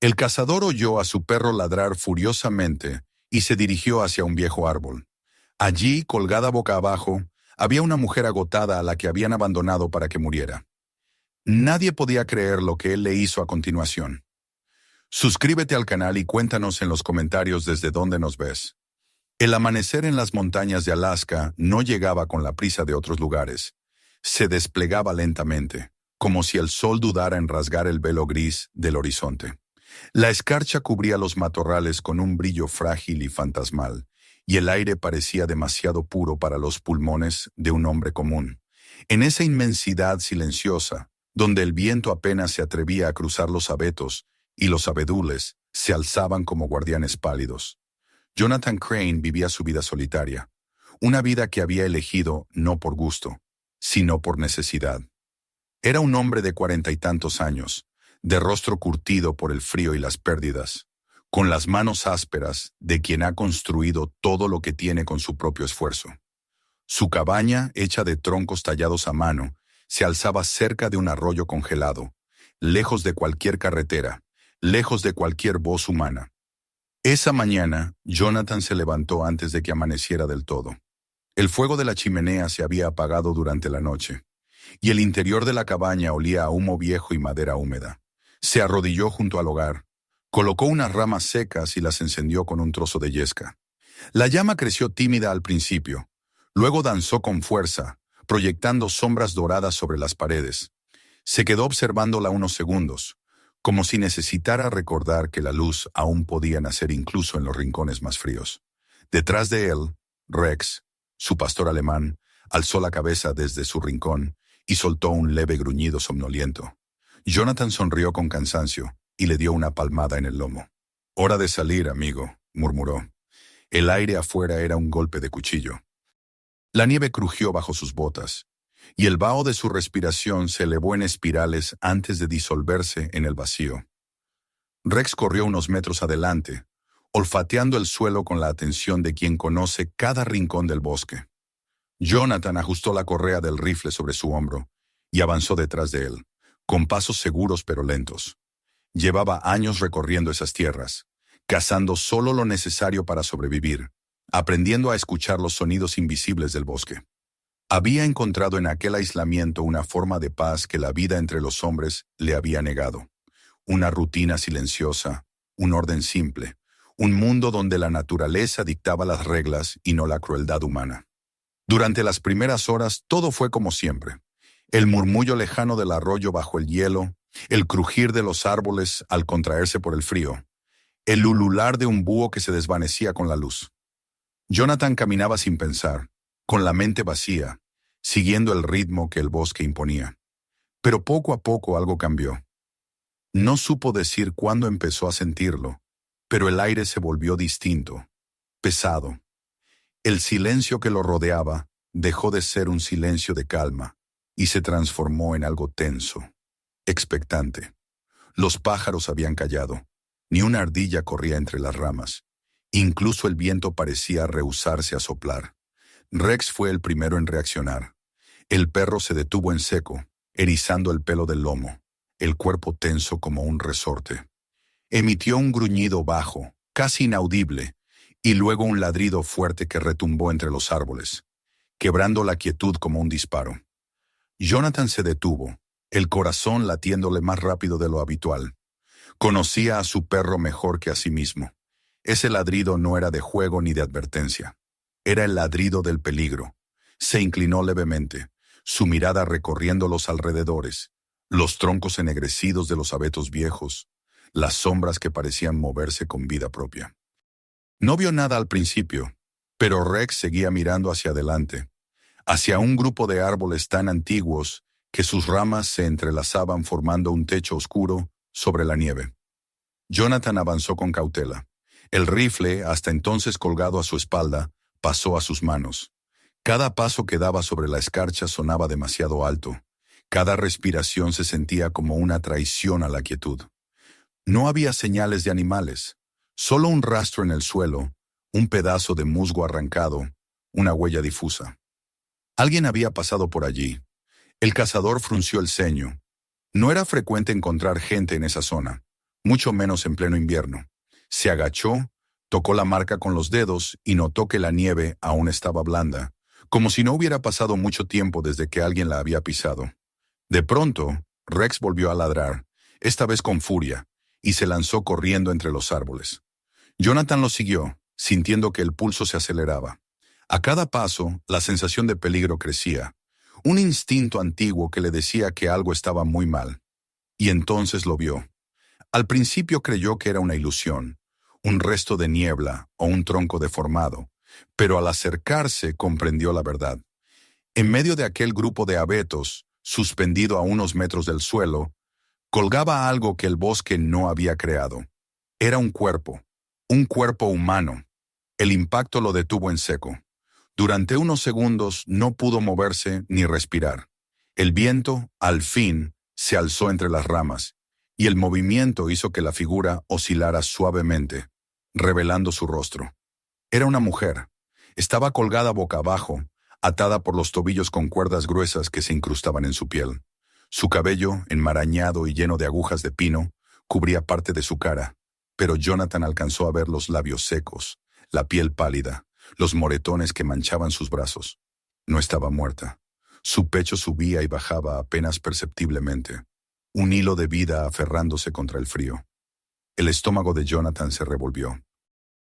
El cazador oyó a su perro ladrar furiosamente y se dirigió hacia un viejo árbol. Allí, colgada boca abajo, había una mujer agotada a la que habían abandonado para que muriera. Nadie podía creer lo que él le hizo a continuación. Suscríbete al canal y cuéntanos en los comentarios desde dónde nos ves. El amanecer en las montañas de Alaska no llegaba con la prisa de otros lugares. Se desplegaba lentamente, como si el sol dudara en rasgar el velo gris del horizonte. La escarcha cubría los matorrales con un brillo frágil y fantasmal, y el aire parecía demasiado puro para los pulmones de un hombre común. En esa inmensidad silenciosa, donde el viento apenas se atrevía a cruzar los abetos y los abedules se alzaban como guardianes pálidos, Jonathan Crane vivía su vida solitaria, una vida que había elegido no por gusto, sino por necesidad. Era un hombre de 40 y tantos años, de rostro curtido por el frío y las pérdidas, con las manos ásperas de quien ha construido todo lo que tiene con su propio esfuerzo. Su cabaña, hecha de troncos tallados a mano, se alzaba cerca de un arroyo congelado, lejos de cualquier carretera, lejos de cualquier voz humana. Esa mañana, Jonathan se levantó antes de que amaneciera del todo. El fuego de la chimenea se había apagado durante la noche, y el interior de la cabaña olía a humo viejo y madera húmeda. Se arrodilló junto al hogar, colocó unas ramas secas y las encendió con un trozo de yesca. La llama creció tímida al principio, luego danzó con fuerza, proyectando sombras doradas sobre las paredes. Se quedó observándola unos segundos, como si necesitara recordar que la luz aún podía nacer incluso en los rincones más fríos. Detrás de él, Rex, su pastor alemán, alzó la cabeza desde su rincón y soltó un leve gruñido somnoliento. Jonathan sonrió con cansancio y le dio una palmada en el lomo. «Hora de salir, amigo», murmuró. El aire afuera era un golpe de cuchillo. La nieve crujió bajo sus botas, y el vaho de su respiración se elevó en espirales antes de disolverse en el vacío. Rex corrió unos metros adelante, olfateando el suelo con la atención de quien conoce cada rincón del bosque. Jonathan ajustó la correa del rifle sobre su hombro y avanzó detrás de él, con pasos seguros pero lentos. Llevaba años recorriendo esas tierras, cazando solo lo necesario para sobrevivir, aprendiendo a escuchar los sonidos invisibles del bosque. Había encontrado en aquel aislamiento una forma de paz que la vida entre los hombres le había negado. Una rutina silenciosa, un orden simple, un mundo donde la naturaleza dictaba las reglas y no la crueldad humana. Durante las primeras horas todo fue como siempre. El murmullo lejano del arroyo bajo el hielo, el crujir de los árboles al contraerse por el frío, el ulular de un búho que se desvanecía con la luz. Jonathan caminaba sin pensar, con la mente vacía, siguiendo el ritmo que el bosque imponía. Pero poco a poco algo cambió. No supo decir cuándo empezó a sentirlo, pero el aire se volvió distinto, pesado. El silencio que lo rodeaba dejó de ser un silencio de calma y se transformó en algo tenso, expectante. Los pájaros habían callado, ni una ardilla corría entre las ramas. Incluso el viento parecía rehusarse a soplar. Rex fue el primero en reaccionar. El perro se detuvo en seco, erizando el pelo del lomo, el cuerpo tenso como un resorte. Emitió un gruñido bajo, casi inaudible, y luego un ladrido fuerte que retumbó entre los árboles, quebrando la quietud como un disparo. Jonathan se detuvo, el corazón latiéndole más rápido de lo habitual. Conocía a su perro mejor que a sí mismo. Ese ladrido no era de juego ni de advertencia. Era el ladrido del peligro. Se inclinó levemente, su mirada recorriendo los alrededores, los troncos ennegrecidos de los abetos viejos, las sombras que parecían moverse con vida propia. No vio nada al principio, pero Rex seguía mirando hacia adelante, hacia un grupo de árboles tan antiguos que sus ramas se entrelazaban formando un techo oscuro sobre la nieve. Jonathan avanzó con cautela. El rifle, hasta entonces colgado a su espalda, pasó a sus manos. Cada paso que daba sobre la escarcha sonaba demasiado alto. Cada respiración se sentía como una traición a la quietud. No había señales de animales, solo un rastro en el suelo, un pedazo de musgo arrancado, una huella difusa. Alguien había pasado por allí. El cazador frunció el ceño. No era frecuente encontrar gente en esa zona, mucho menos en pleno invierno. Se agachó, tocó la marca con los dedos y notó que la nieve aún estaba blanda, como si no hubiera pasado mucho tiempo desde que alguien la había pisado. De pronto, Rex volvió a ladrar, esta vez con furia, y se lanzó corriendo entre los árboles. Jonathan lo siguió, sintiendo que el pulso se aceleraba. A cada paso, la sensación de peligro crecía, un instinto antiguo que le decía que algo estaba muy mal. Y entonces lo vio. Al principio creyó que era una ilusión, un resto de niebla o un tronco deformado, pero al acercarse comprendió la verdad. En medio de aquel grupo de abetos, suspendido a unos metros del suelo, colgaba algo que el bosque no había creado. Era un cuerpo humano. El impacto lo detuvo en seco. Durante unos segundos no pudo moverse ni respirar. El viento, al fin, se alzó entre las ramas, y el movimiento hizo que la figura oscilara suavemente, revelando su rostro. Era una mujer. Estaba colgada boca abajo, atada por los tobillos con cuerdas gruesas que se incrustaban en su piel. Su cabello, enmarañado y lleno de agujas de pino, cubría parte de su cara, pero Jonathan alcanzó a ver los labios secos, la piel pálida, los moretones que manchaban sus brazos. No estaba muerta. Su pecho subía y bajaba apenas perceptiblemente, un hilo de vida aferrándose contra el frío. El estómago de Jonathan se revolvió.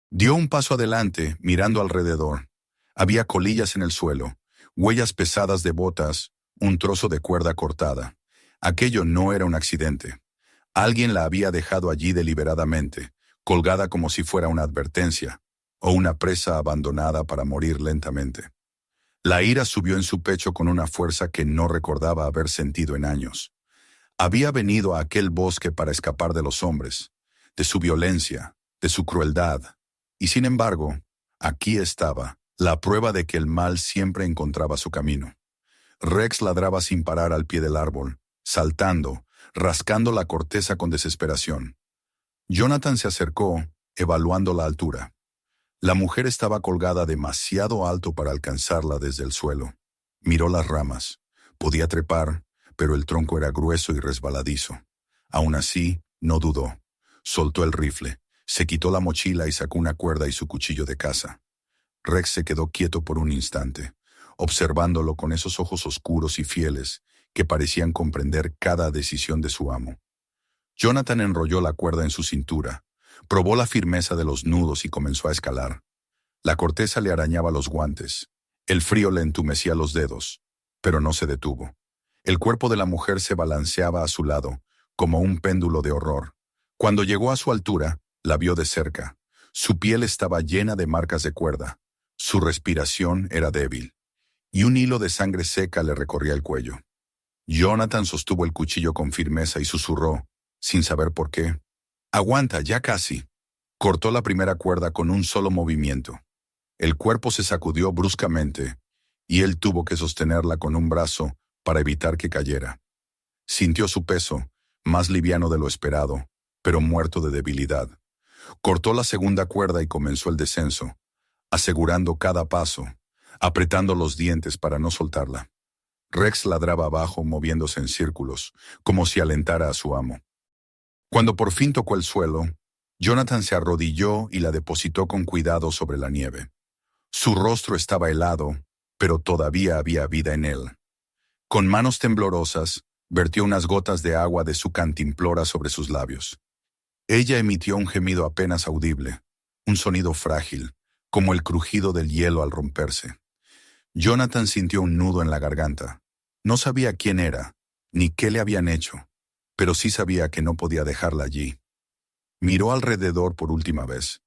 Dio un paso adelante, mirando alrededor. Había colillas en el suelo, huellas pesadas de botas, un trozo de cuerda cortada. Aquello no era un accidente. Alguien la había dejado allí deliberadamente, colgada como si fuera una advertencia, o una presa abandonada para morir lentamente. La ira subió en su pecho con una fuerza que no recordaba haber sentido en años. Había venido a aquel bosque para escapar de los hombres, de su violencia, de su crueldad, y sin embargo, aquí estaba, la prueba de que el mal siempre encontraba su camino. Rex ladraba sin parar al pie del árbol, saltando, rascando la corteza con desesperación. Jonathan se acercó, evaluando la altura. La mujer estaba colgada demasiado alto para alcanzarla desde el suelo. Miró las ramas. Podía trepar, pero el tronco era grueso y resbaladizo. Aún así, no dudó. Soltó el rifle, se quitó la mochila y sacó una cuerda y su cuchillo de caza. Rex se quedó quieto por un instante, observándolo con esos ojos oscuros y fieles que parecían comprender cada decisión de su amo. Jonathan enrolló la cuerda en su cintura, probó la firmeza de los nudos y comenzó a escalar. La corteza le arañaba los guantes. El frío le entumecía los dedos, pero no se detuvo. El cuerpo de la mujer se balanceaba a su lado, como un péndulo de horror. Cuando llegó a su altura, la vio de cerca. Su piel estaba llena de marcas de cuerda. Su respiración era débil, y un hilo de sangre seca le recorría el cuello. Jonathan sostuvo el cuchillo con firmeza y susurró, sin saber por qué: «Aguanta, ya casi». Cortó la primera cuerda con un solo movimiento. El cuerpo se sacudió bruscamente, y él tuvo que sostenerla con un brazo para evitar que cayera. Sintió su peso, más liviano de lo esperado, pero muerto de debilidad. Cortó la segunda cuerda y comenzó el descenso, asegurando cada paso, apretando los dientes para no soltarla. Rex ladraba abajo, moviéndose en círculos, como si alentara a su amo. Cuando por fin tocó el suelo, Jonathan se arrodilló y la depositó con cuidado sobre la nieve. Su rostro estaba helado, pero todavía había vida en él. Con manos temblorosas, vertió unas gotas de agua de su cantimplora sobre sus labios. Ella emitió un gemido apenas audible, un sonido frágil, como el crujido del hielo al romperse. Jonathan sintió un nudo en la garganta. No sabía quién era, ni qué le habían hecho, pero sí sabía que no podía dejarla allí. Miró alrededor por última vez.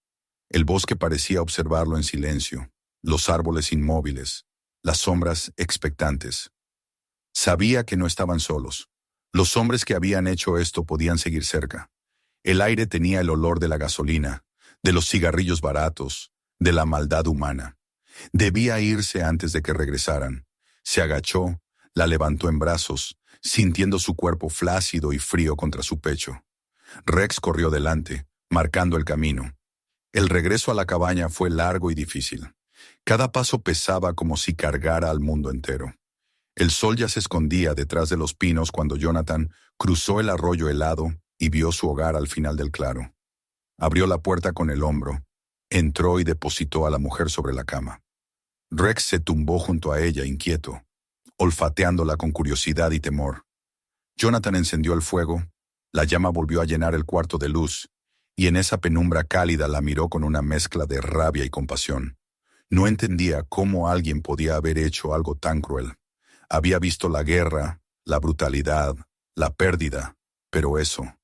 El bosque parecía observarlo en silencio, los árboles inmóviles, las sombras expectantes. Sabía que no estaban solos. Los hombres que habían hecho esto podían seguir cerca. El aire tenía el olor de la gasolina, de los cigarrillos baratos, de la maldad humana. Debía irse antes de que regresaran. Se agachó, la levantó en brazos, sintiendo su cuerpo flácido y frío contra su pecho. Rex corrió delante, marcando el camino. El regreso a la cabaña fue largo y difícil. Cada paso pesaba como si cargara al mundo entero. El sol ya se escondía detrás de los pinos cuando Jonathan cruzó el arroyo helado y vio su hogar al final del claro. Abrió la puerta con el hombro, entró y depositó a la mujer sobre la cama. Rex se tumbó junto a ella, inquieto, olfateándola con curiosidad y temor. Jonathan encendió el fuego, la llama volvió a llenar el cuarto de luz, y en esa penumbra cálida la miró con una mezcla de rabia y compasión. No entendía cómo alguien podía haber hecho algo tan cruel. Había visto la guerra, la brutalidad, la pérdida, pero eso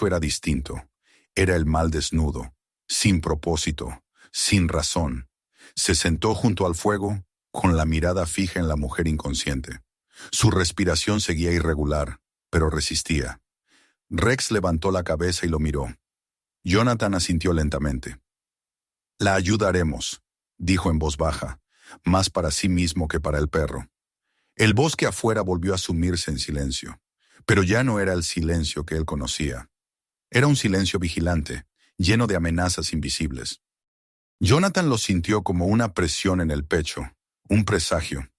era distinto. Era el mal desnudo, sin propósito, sin razón. Se sentó junto al fuego, con la mirada fija en la mujer inconsciente. Su respiración seguía irregular, pero resistía. Rex levantó la cabeza y lo miró. Jonathan asintió lentamente. «La ayudaremos», dijo en voz baja, más para sí mismo que para el perro. El bosque afuera volvió a sumirse en silencio, pero ya no era el silencio que él conocía. Era un silencio vigilante, lleno de amenazas invisibles. Jonathan lo sintió como una presión en el pecho, un presagio.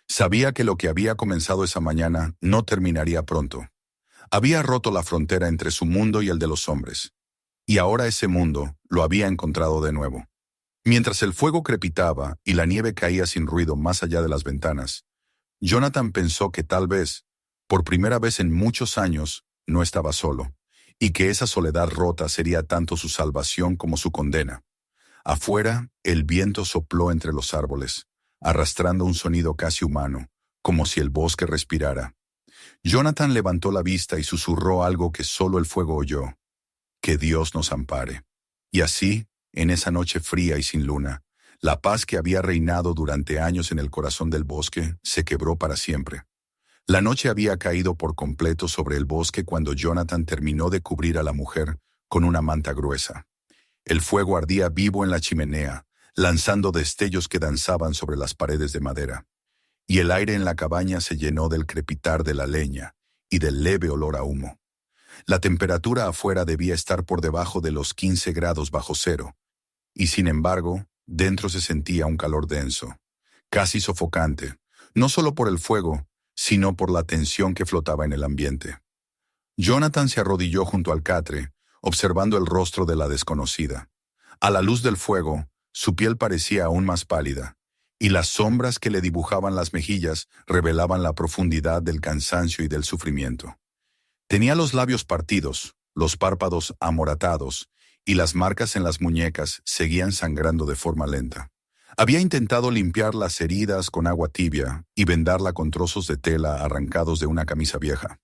Sabía que lo que había comenzado esa mañana no terminaría pronto. Había roto la frontera entre su mundo y el de los hombres, y ahora ese mundo lo había encontrado de nuevo. Mientras el fuego crepitaba y la nieve caía sin ruido más allá de las ventanas, Jonathan pensó que tal vez, por primera vez en muchos años, no estaba solo, y que esa soledad rota sería tanto su salvación como su condena. Afuera, el viento sopló entre los árboles, arrastrando un sonido casi humano, como si el bosque respirara. Jonathan levantó la vista y susurró algo que solo el fuego oyó: «Que Dios nos ampare». Y así, en esa noche fría y sin luna, la paz que había reinado durante años en el corazón del bosque se quebró para siempre. La noche había caído por completo sobre el bosque cuando Jonathan terminó de cubrir a la mujer con una manta gruesa. El fuego ardía vivo en la chimenea, lanzando destellos que danzaban sobre las paredes de madera, y el aire en la cabaña se llenó del crepitar de la leña y del leve olor a humo. La temperatura afuera debía estar por debajo de los 15 grados bajo cero, y sin embargo, dentro se sentía un calor denso, casi sofocante, no solo por el fuego, sino por la tensión que flotaba en el ambiente. Jonathan se arrodilló junto al catre, observando el rostro de la desconocida. A la luz del fuego, su piel parecía aún más pálida, y las sombras que le dibujaban las mejillas revelaban la profundidad del cansancio y del sufrimiento. Tenía los labios partidos, los párpados amoratados, y las marcas en las muñecas seguían sangrando de forma lenta. Había intentado limpiar las heridas con agua tibia y vendarla con trozos de tela arrancados de una camisa vieja.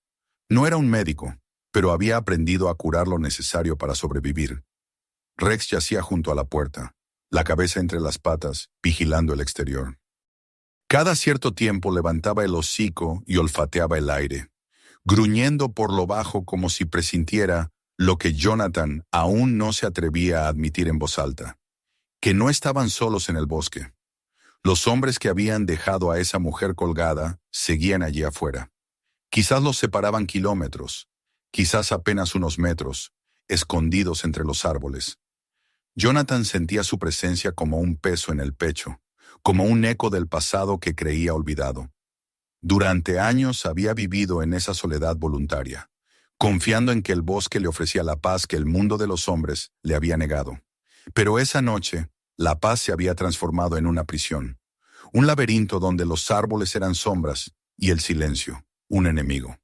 No era un médico, pero había aprendido a curar lo necesario para sobrevivir. Rex yacía junto a la puerta, la cabeza entre las patas, vigilando el exterior. Cada cierto tiempo levantaba el hocico y olfateaba el aire, gruñendo por lo bajo como si presintiera lo que Jonathan aún no se atrevía a admitir en voz alta: que no estaban solos en el bosque. Los hombres que habían dejado a esa mujer colgada seguían allí afuera. Quizás los separaban kilómetros, quizás apenas unos metros, escondidos entre los árboles. Jonathan sentía su presencia como un peso en el pecho, como un eco del pasado que creía olvidado. Durante años había vivido en esa soledad voluntaria, confiando en que el bosque le ofrecía la paz que el mundo de los hombres le había negado. Pero esa noche, la paz se había transformado en una prisión, un laberinto donde los árboles eran sombras y el silencio, un enemigo.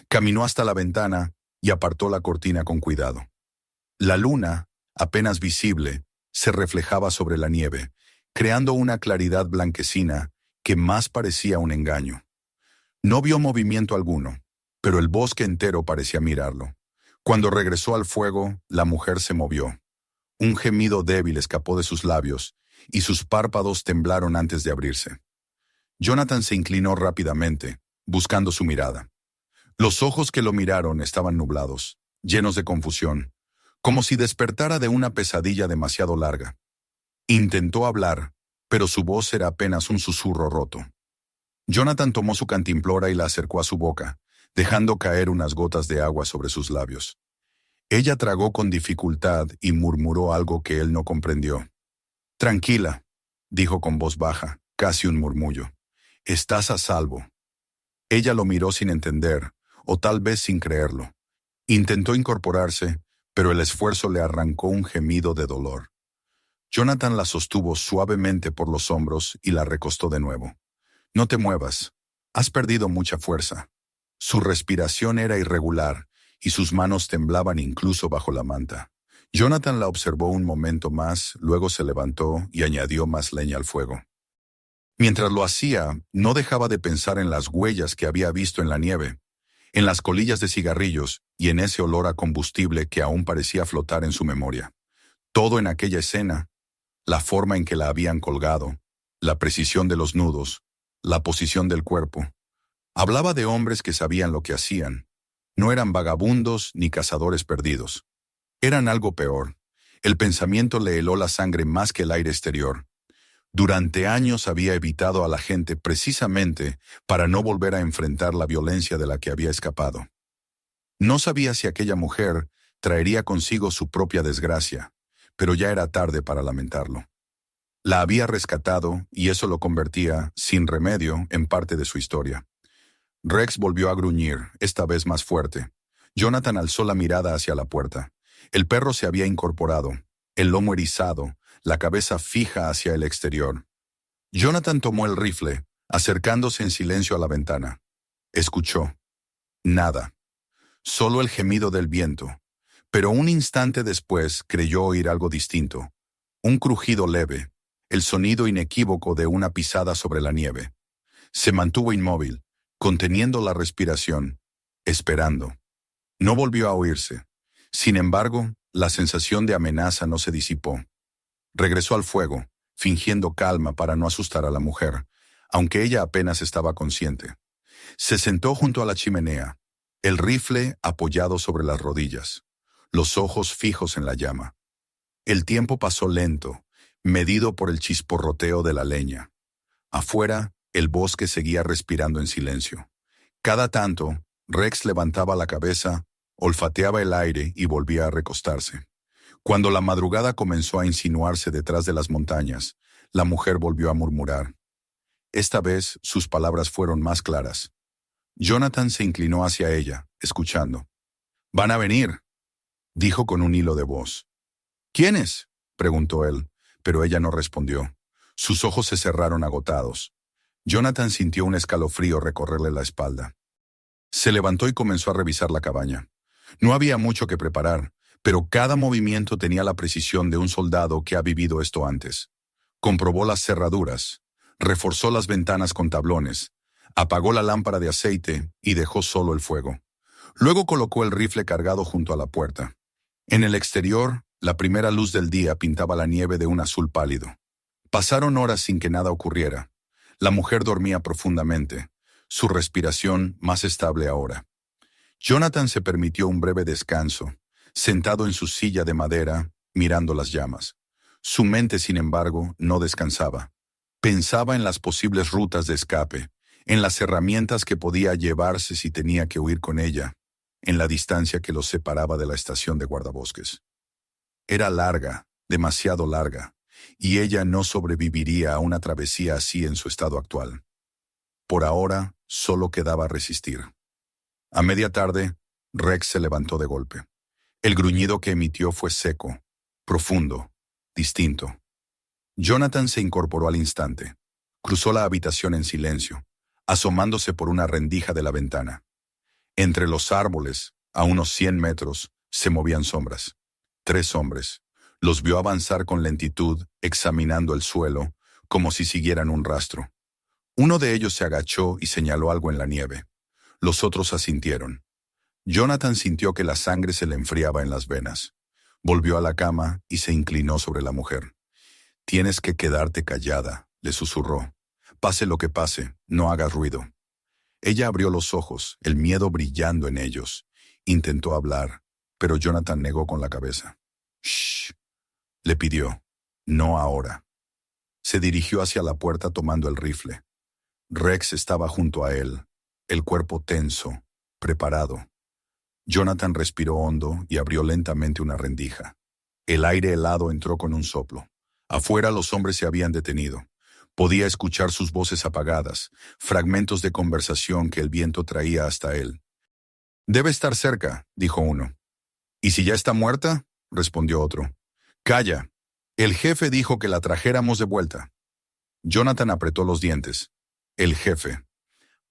Caminó hasta la ventana y apartó la cortina con cuidado. La luna, apenas visible, se reflejaba sobre la nieve, creando una claridad blanquecina que más parecía un engaño. No vio movimiento alguno, pero el bosque entero parecía mirarlo. Cuando regresó al fuego, la mujer se movió. Un gemido débil escapó de sus labios, y sus párpados temblaron antes de abrirse. Jonathan se inclinó rápidamente, buscando su mirada. Los ojos que lo miraron estaban nublados, llenos de confusión, como si despertara de una pesadilla demasiado larga. Intentó hablar, pero su voz era apenas un susurro roto. Jonathan tomó su cantimplora y la acercó a su boca, dejando caer unas gotas de agua sobre sus labios. Ella tragó con dificultad y murmuró algo que él no comprendió. «Tranquila», dijo con voz baja, casi un murmullo. «Estás a salvo». Ella lo miró sin entender, o tal vez sin creerlo. Intentó incorporarse, pero el esfuerzo le arrancó un gemido de dolor. Jonathan la sostuvo suavemente por los hombros y la recostó de nuevo. No te muevas. Has perdido mucha fuerza. Su respiración era irregular y sus manos temblaban incluso bajo la manta. Jonathan la observó un momento más, luego se levantó y añadió más leña al fuego. Mientras lo hacía, no dejaba de pensar en las huellas que había visto en la nieve, en las colillas de cigarrillos y en ese olor a combustible que aún parecía flotar en su memoria. Todo en aquella escena, la forma en que la habían colgado, la precisión de los nudos, la posición del cuerpo. Hablaba de hombres que sabían lo que hacían. No eran vagabundos ni cazadores perdidos. Eran algo peor. El pensamiento le heló la sangre más que el aire exterior. Durante años había evitado a la gente precisamente para no volver a enfrentar la violencia de la que había escapado. No sabía si aquella mujer traería consigo su propia desgracia, pero ya era tarde para lamentarlo. La había rescatado y eso lo convertía, sin remedio, en parte de su historia. Rex volvió a gruñir, esta vez más fuerte. Jonathan alzó la mirada hacia la puerta. El perro se había incorporado, el lomo erizado, la cabeza fija hacia el exterior. Jonathan tomó el rifle, acercándose en silencio a la ventana. Escuchó. Nada. Solo el gemido del viento. Pero un instante después creyó oír algo distinto. Un crujido leve, el sonido inequívoco de una pisada sobre la nieve. Se mantuvo inmóvil, conteniendo la respiración, esperando. No volvió a oírse. Sin embargo, la sensación de amenaza no se disipó. Regresó al fuego, fingiendo calma para no asustar a la mujer, aunque ella apenas estaba consciente. Se sentó junto a la chimenea, el rifle apoyado sobre las rodillas, los ojos fijos en la llama. El tiempo pasó lento, medido por el chisporroteo de la leña. Afuera, el bosque seguía respirando en silencio. Cada tanto, Rex levantaba la cabeza, olfateaba el aire y volvía a recostarse. Cuando la madrugada comenzó a insinuarse detrás de las montañas, la mujer volvió a murmurar. Esta vez sus palabras fueron más claras. Jonathan se inclinó hacia ella, escuchando. «Van a venir», dijo con un hilo de voz. «¿Quiénes?», preguntó él, pero ella no respondió. Sus ojos se cerraron agotados. Jonathan sintió un escalofrío recorrerle la espalda. Se levantó y comenzó a revisar la cabaña. No había mucho que preparar, pero cada movimiento tenía la precisión de un soldado que ha vivido esto antes. Comprobó las cerraduras, reforzó las ventanas con tablones, apagó la lámpara de aceite y dejó solo el fuego. Luego colocó el rifle cargado junto a la puerta. En el exterior, la primera luz del día pintaba la nieve de un azul pálido. Pasaron horas sin que nada ocurriera. La mujer dormía profundamente, su respiración más estable ahora. Jonathan se permitió un breve descanso, sentado en su silla de madera, mirando las llamas. Su mente, sin embargo, no descansaba. Pensaba en las posibles rutas de escape, en las herramientas que podía llevarse si tenía que huir con ella, en la distancia que los separaba de la estación de guardabosques. Era larga, demasiado larga, y ella no sobreviviría a una travesía así en su estado actual. Por ahora, solo quedaba resistir. A media tarde, Rex se levantó de golpe. El gruñido que emitió fue seco, profundo, distinto. Jonathan se incorporó al instante. Cruzó la habitación en silencio, asomándose por una rendija de la ventana. Entre los árboles, a unos 100 metros, se movían sombras. 3 hombres. Los vio avanzar con lentitud, examinando el suelo, como si siguieran un rastro. Uno de ellos se agachó y señaló algo en la nieve. Los otros asintieron. Jonathan sintió que la sangre se le enfriaba en las venas. Volvió a la cama y se inclinó sobre la mujer. «Tienes que quedarte callada», le susurró. «Pase lo que pase, no hagas ruido». Ella abrió los ojos, el miedo brillando en ellos. Intentó hablar, pero Jonathan negó con la cabeza. «Shh», le pidió. «No ahora». Se dirigió hacia la puerta tomando el rifle. Rex estaba junto a él, el cuerpo tenso, preparado. Jonathan respiró hondo y abrió lentamente una rendija. El aire helado entró con un soplo. Afuera los hombres se habían detenido. Podía escuchar sus voces apagadas, fragmentos de conversación que el viento traía hasta él. Debe estar cerca, dijo uno. ¿Y si ya está muerta? Respondió otro. Calla. El jefe dijo que la trajéramos de vuelta. Jonathan apretó los dientes. El jefe.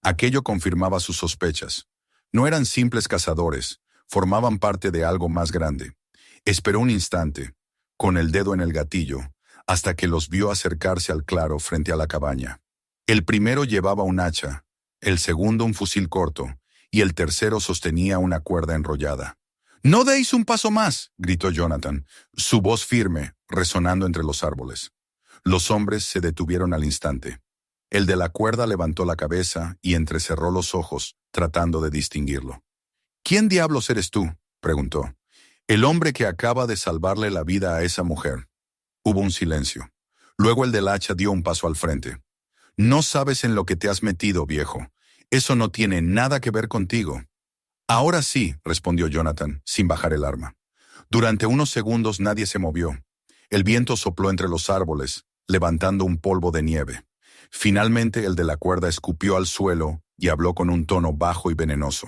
Aquello confirmaba sus sospechas. No eran simples cazadores, formaban parte de algo más grande. Esperó un instante, con el dedo en el gatillo, hasta que los vio acercarse al claro frente a la cabaña. El primero llevaba un hacha, el segundo un fusil corto, y el tercero sostenía una cuerda enrollada. «¡No deis un paso más!», gritó Jonathan, su voz firme, resonando entre los árboles. Los hombres se detuvieron al instante. El de la cuerda levantó la cabeza y entrecerró los ojos, tratando de distinguirlo. «¿Quién diablos eres tú?», preguntó. «El hombre que acaba de salvarle la vida a esa mujer». Hubo un silencio. Luego el del hacha dio un paso al frente. «No sabes en lo que te has metido, viejo. Eso no tiene nada que ver contigo». «Ahora sí», respondió Jonathan, sin bajar el arma. Durante unos segundos nadie se movió. El viento sopló entre los árboles, levantando un polvo de nieve. Finalmente el de la cuerda escupió al suelo y habló con un tono bajo y venenoso.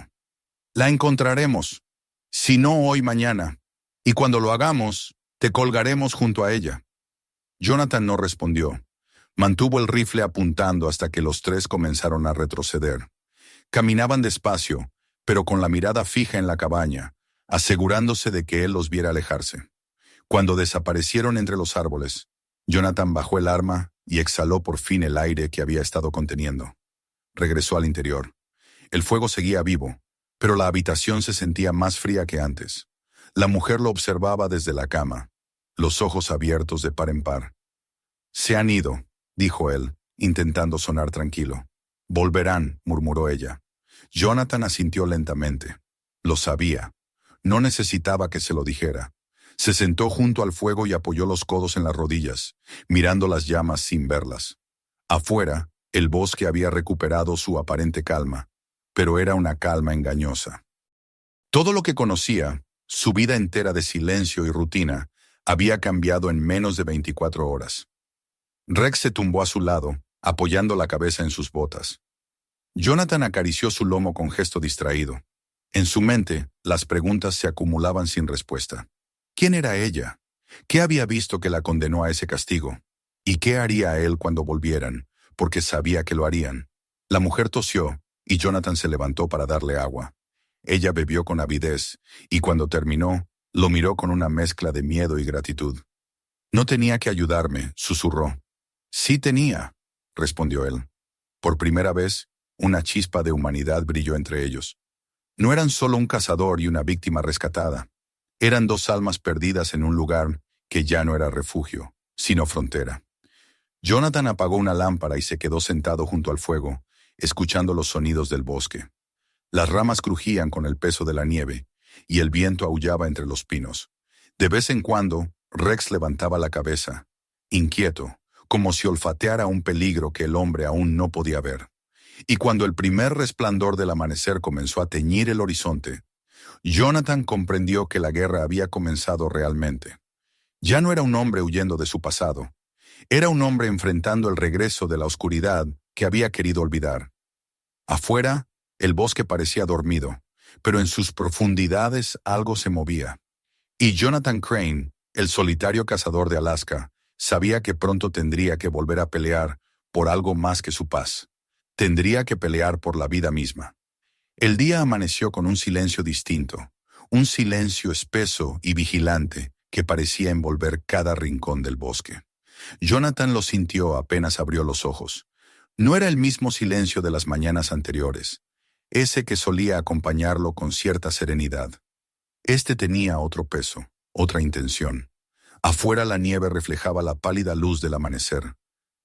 «La encontraremos. Si no hoy, mañana. Y cuando lo hagamos, te colgaremos junto a ella». Jonathan no respondió. Mantuvo el rifle apuntando hasta que los tres comenzaron a retroceder. Caminaban despacio, pero con la mirada fija en la cabaña, asegurándose de que él los viera alejarse. Cuando desaparecieron entre los árboles, Jonathan bajó el arma y exhaló por fin el aire que había estado conteniendo. Regresó al interior. El fuego seguía vivo, pero la habitación se sentía más fría que antes. La mujer lo observaba desde la cama, los ojos abiertos de par en par. «Se han ido», dijo él, intentando sonar tranquilo. «Volverán», murmuró ella. Jonathan asintió lentamente. Lo sabía. No necesitaba que se lo dijera. Se sentó junto al fuego y apoyó los codos en las rodillas, mirando las llamas sin verlas. Afuera, el bosque había recuperado su aparente calma, pero era una calma engañosa. Todo lo que conocía, su vida entera de silencio y rutina, había cambiado en menos de 24 horas. Rex se tumbó a su lado, apoyando la cabeza en sus botas. Jonathan acarició su lomo con gesto distraído. En su mente, las preguntas se acumulaban sin respuesta. ¿Quién era ella? ¿Qué había visto que la condenó a ese castigo? ¿Y qué haría él cuando volvieran? Porque sabía que lo harían. La mujer tosió, y Jonathan se levantó para darle agua. Ella bebió con avidez, y cuando terminó, lo miró con una mezcla de miedo y gratitud. «No tenía que ayudarme», susurró. «Sí tenía», respondió él. Por primera vez, una chispa de humanidad brilló entre ellos. No eran solo un cazador y una víctima rescatada. Eran dos almas perdidas en un lugar que ya no era refugio, sino frontera. Jonathan apagó una lámpara y se quedó sentado junto al fuego, escuchando los sonidos del bosque. Las ramas crujían con el peso de la nieve, y el viento aullaba entre los pinos. De vez en cuando, Rex levantaba la cabeza, inquieto, como si olfateara un peligro que el hombre aún no podía ver. Y cuando el primer resplandor del amanecer comenzó a teñir el horizonte, Jonathan comprendió que la guerra había comenzado realmente. Ya no era un hombre huyendo de su pasado. Era un hombre enfrentando el regreso de la oscuridad que había querido olvidar. Afuera, el bosque parecía dormido, pero en sus profundidades algo se movía. Y Jonathan Crane, el solitario cazador de Alaska, sabía que pronto tendría que volver a pelear por algo más que su paz. Tendría que pelear por la vida misma. El día amaneció con un silencio distinto, un silencio espeso y vigilante que parecía envolver cada rincón del bosque. Jonathan lo sintió apenas abrió los ojos. No era el mismo silencio de las mañanas anteriores, ese que solía acompañarlo con cierta serenidad. Este tenía otro peso, otra intención. Afuera la nieve reflejaba la pálida luz del amanecer,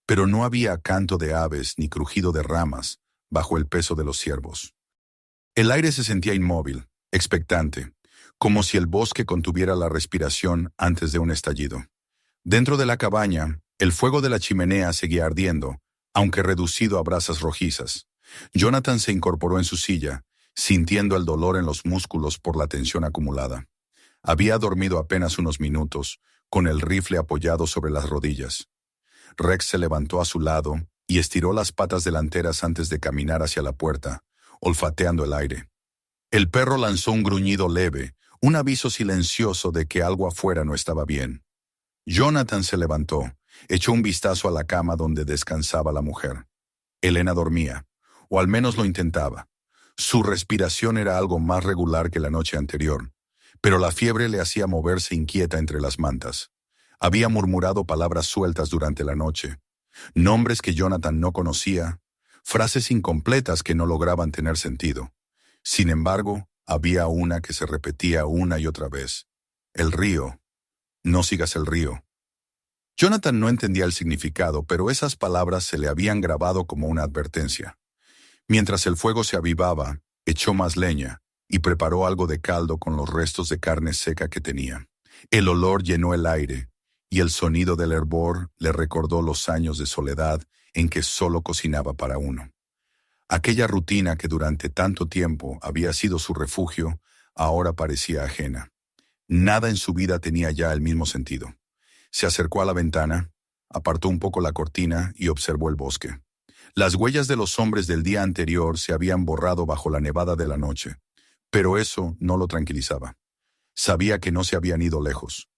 pero no había canto de aves ni crujido de ramas bajo el peso de los ciervos. El aire se sentía inmóvil, expectante, como si el bosque contuviera la respiración antes de un estallido. Dentro de la cabaña, el fuego de la chimenea seguía ardiendo, aunque reducido a brasas rojizas. Jonathan se incorporó en su silla, sintiendo el dolor en los músculos por la tensión acumulada. Había dormido apenas unos minutos, con el rifle apoyado sobre las rodillas. Rex se levantó a su lado y estiró las patas delanteras antes de caminar hacia la puerta, olfateando el aire. El perro lanzó un gruñido leve, un aviso silencioso de que algo afuera no estaba bien. Jonathan se levantó, echó un vistazo a la cama donde descansaba la mujer. Elena dormía, o al menos lo intentaba. Su respiración era algo más regular que la noche anterior, pero la fiebre le hacía moverse inquieta entre las mantas. Había murmurado palabras sueltas durante la noche, nombres que Jonathan no conocía, frases incompletas que no lograban tener sentido. Sin embargo, había una que se repetía una y otra vez. El río. No sigas el río. Jonathan no entendía el significado, pero esas palabras se le habían grabado como una advertencia. Mientras el fuego se avivaba, echó más leña y preparó algo de caldo con los restos de carne seca que tenía. El olor llenó el aire, y el sonido del hervor le recordó los años de soledad en que solo cocinaba para uno. Aquella rutina que durante tanto tiempo había sido su refugio, ahora parecía ajena. Nada en su vida tenía ya el mismo sentido. Se acercó a la ventana, apartó un poco la cortina y observó el bosque. Las huellas de los hombres del día anterior se habían borrado bajo la nevada de la noche, pero eso no lo tranquilizaba. Sabía que no se habían ido lejos.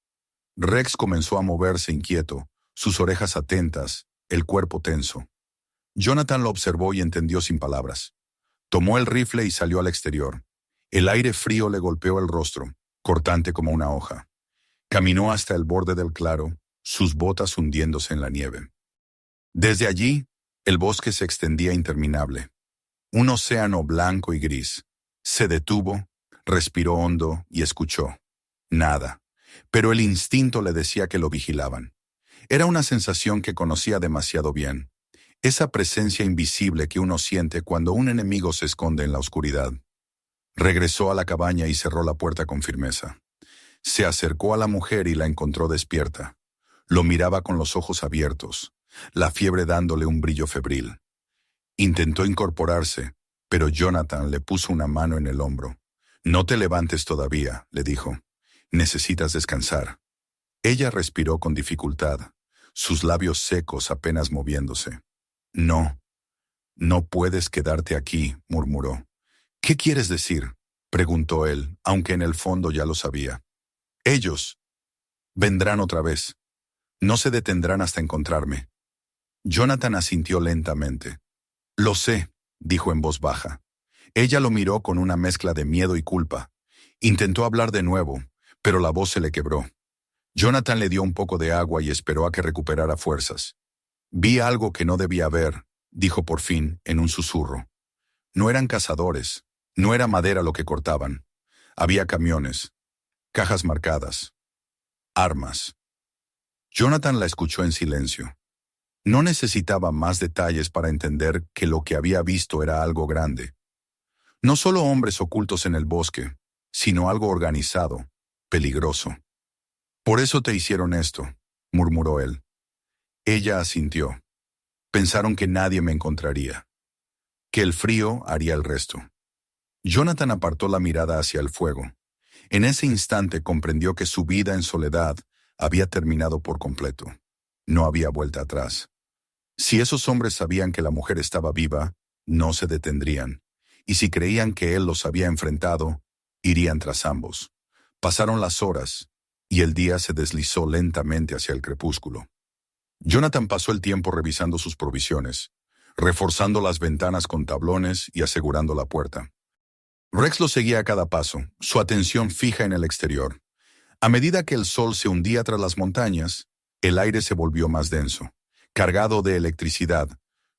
Rex comenzó a moverse inquieto, sus orejas atentas, el cuerpo tenso. Jonathan lo observó y entendió sin palabras. Tomó el rifle y salió al exterior. El aire frío le golpeó el rostro, cortante como una hoja. Caminó hasta el borde del claro, sus botas hundiéndose en la nieve. Desde allí, el bosque se extendía interminable. Un océano blanco y gris. Se detuvo, respiró hondo y escuchó. Nada. Pero el instinto le decía que lo vigilaban. Era una sensación que conocía demasiado bien. Esa presencia invisible que uno siente cuando un enemigo se esconde en la oscuridad. Regresó a la cabaña y cerró la puerta con firmeza. Se acercó a la mujer y la encontró despierta. Lo miraba con los ojos abiertos, la fiebre dándole un brillo febril. Intentó incorporarse, pero Jonathan le puso una mano en el hombro. «No te levantes todavía», le dijo. «Necesitas descansar». Ella respiró con dificultad, sus labios secos apenas moviéndose. «No, no puedes quedarte aquí», murmuró. «¿Qué quieres decir?», preguntó él, aunque en el fondo ya lo sabía. «Ellos vendrán otra vez. No se detendrán hasta encontrarme». Jonathan asintió lentamente. «Lo sé», dijo en voz baja. Ella lo miró con una mezcla de miedo y culpa. Intentó hablar de nuevo, pero la voz se le quebró. Jonathan le dio un poco de agua y esperó a que recuperara fuerzas. «Vi algo que no debía ver», dijo por fin, en un susurro. No eran cazadores, no era madera lo que cortaban. Había camiones, cajas marcadas, armas. Jonathan la escuchó en silencio. No necesitaba más detalles para entender que lo que había visto era algo grande. No solo hombres ocultos en el bosque, sino algo organizado, peligroso. «Por eso te hicieron esto», murmuró él. Ella asintió. Pensaron que nadie me encontraría, que el frío haría el resto. Jonathan apartó la mirada hacia el fuego. En ese instante comprendió que su vida en soledad había terminado por completo. No había vuelta atrás. Si esos hombres sabían que la mujer estaba viva, no se detendrían. Y si creían que él los había enfrentado, irían tras ambos. Pasaron las horas, y el día se deslizó lentamente hacia el crepúsculo. Jonathan pasó el tiempo revisando sus provisiones, reforzando las ventanas con tablones y asegurando la puerta. Rex lo seguía a cada paso, su atención fija en el exterior. A medida que el sol se hundía tras las montañas, el aire se volvió más denso, cargado de electricidad,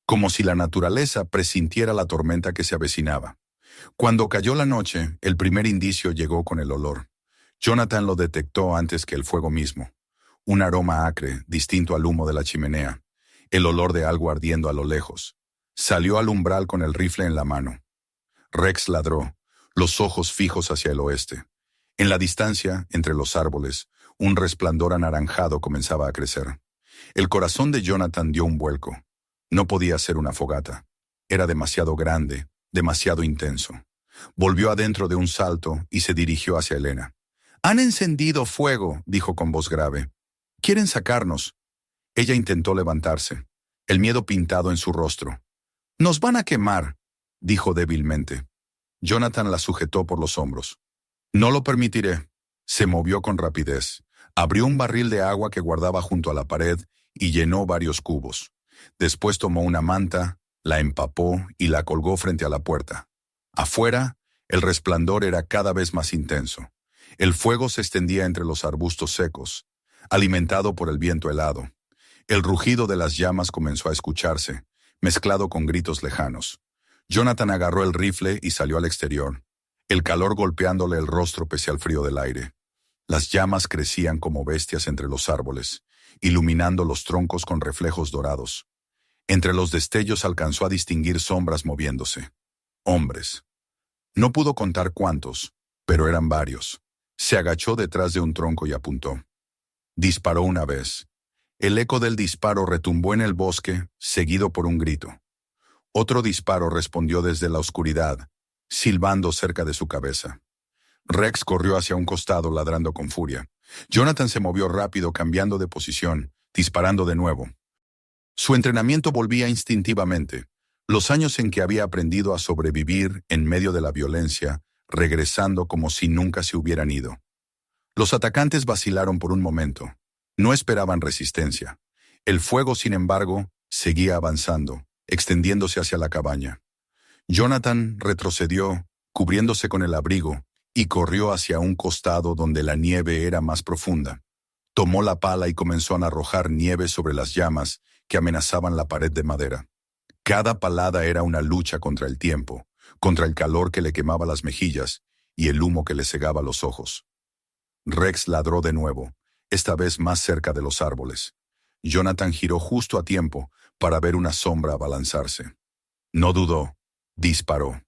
como si la naturaleza presintiera la tormenta que se avecinaba. Cuando cayó la noche, el primer indicio llegó con el olor. Jonathan lo detectó antes que el fuego mismo. Un aroma acre, distinto al humo de la chimenea. El olor de algo ardiendo a lo lejos. Salió al umbral con el rifle en la mano. Rex ladró, los ojos fijos hacia el oeste. En la distancia, entre los árboles, un resplandor anaranjado comenzaba a crecer. El corazón de Jonathan dio un vuelco. No podía ser una fogata. Era demasiado grande, demasiado intenso. Volvió adentro de un salto y se dirigió hacia Elena. «Han encendido fuego», dijo con voz grave. «Quieren sacarnos». Ella intentó levantarse, el miedo pintado en su rostro. «Nos van a quemar», dijo débilmente. Jonathan la sujetó por los hombros. No lo permitiré. Se movió con rapidez. Abrió un barril de agua que guardaba junto a la pared y llenó varios cubos. Después tomó una manta, la empapó y la colgó frente a la puerta. Afuera, el resplandor era cada vez más intenso. El fuego se extendía entre los arbustos secos, alimentado por el viento helado. El rugido de las llamas comenzó a escucharse, mezclado con gritos lejanos. Jonathan agarró el rifle y salió al exterior, el calor golpeándole el rostro pese al frío del aire. Las llamas crecían como bestias entre los árboles, iluminando los troncos con reflejos dorados. Entre los destellos alcanzó a distinguir sombras moviéndose. Hombres. No pudo contar cuántos, pero eran varios. Se agachó detrás de un tronco y apuntó. Disparó una vez. El eco del disparo retumbó en el bosque, seguido por un grito. Otro disparo respondió desde la oscuridad, silbando cerca de su cabeza. Rex corrió hacia un costado ladrando con furia. Jonathan se movió rápido, cambiando de posición, disparando de nuevo. Su entrenamiento volvía instintivamente. Los años en que había aprendido a sobrevivir en medio de la violencia, regresando como si nunca se hubieran ido. Los atacantes vacilaron por un momento. No esperaban resistencia. El fuego, sin embargo, seguía avanzando, extendiéndose hacia la cabaña. Jonathan retrocedió, cubriéndose con el abrigo, y corrió hacia un costado donde la nieve era más profunda. Tomó la pala y comenzó a arrojar nieve sobre las llamas que amenazaban la pared de madera. Cada palada era una lucha contra el tiempo, contra el calor que le quemaba las mejillas y el humo que le cegaba los ojos. Rex ladró de nuevo, esta vez más cerca de los árboles. Jonathan giró justo a tiempo para ver una sombra abalanzarse. No dudó, disparó.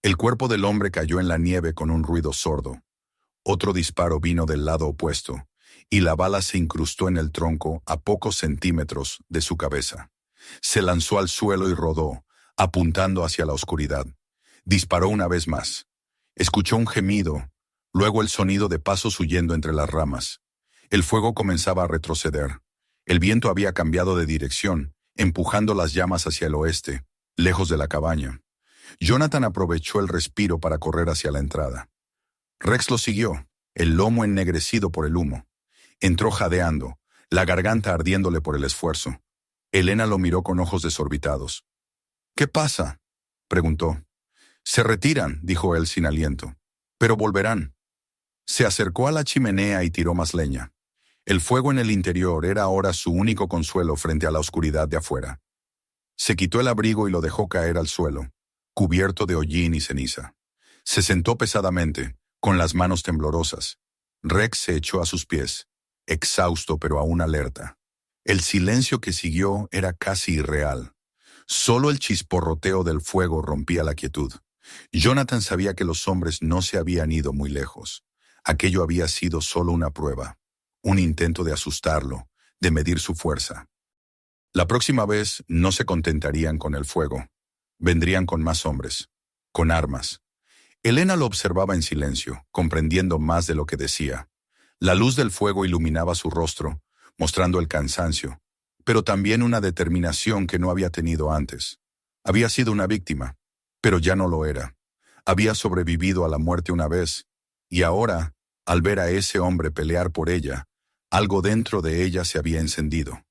El cuerpo del hombre cayó en la nieve con un ruido sordo. Otro disparo vino del lado opuesto, y la bala se incrustó en el tronco a pocos centímetros de su cabeza. Se lanzó al suelo y rodó, apuntando hacia la oscuridad. Disparó una vez más. Escuchó un gemido, luego el sonido de pasos huyendo entre las ramas. El fuego comenzaba a retroceder. El viento había cambiado de dirección, empujando las llamas hacia el oeste, lejos de la cabaña. Jonathan aprovechó el respiro para correr hacia la entrada. Rex lo siguió, el lomo ennegrecido por el humo. Entró jadeando, la garganta ardiéndole por el esfuerzo. Elena lo miró con ojos desorbitados. «¿Qué pasa?», preguntó. «Se retiran», dijo él sin aliento. «Pero volverán». Se acercó a la chimenea y tiró más leña. El fuego en el interior era ahora su único consuelo frente a la oscuridad de afuera. Se quitó el abrigo y lo dejó caer al suelo, cubierto de hollín y ceniza. Se sentó pesadamente, con las manos temblorosas. Rex se echó a sus pies, exhausto pero aún alerta. El silencio que siguió era casi irreal. Solo el chisporroteo del fuego rompía la quietud. Jonathan sabía que los hombres no se habían ido muy lejos. Aquello había sido solo una prueba, un intento de asustarlo, de medir su fuerza. La próxima vez no se contentarían con el fuego. Vendrían con más hombres, con armas. Elena lo observaba en silencio, comprendiendo más de lo que decía. La luz del fuego iluminaba su rostro, mostrando el cansancio, pero también una determinación que no había tenido antes. Había sido una víctima, pero ya no lo era. Había sobrevivido a la muerte una vez, y ahora, al ver a ese hombre pelear por ella, algo dentro de ella se había encendido.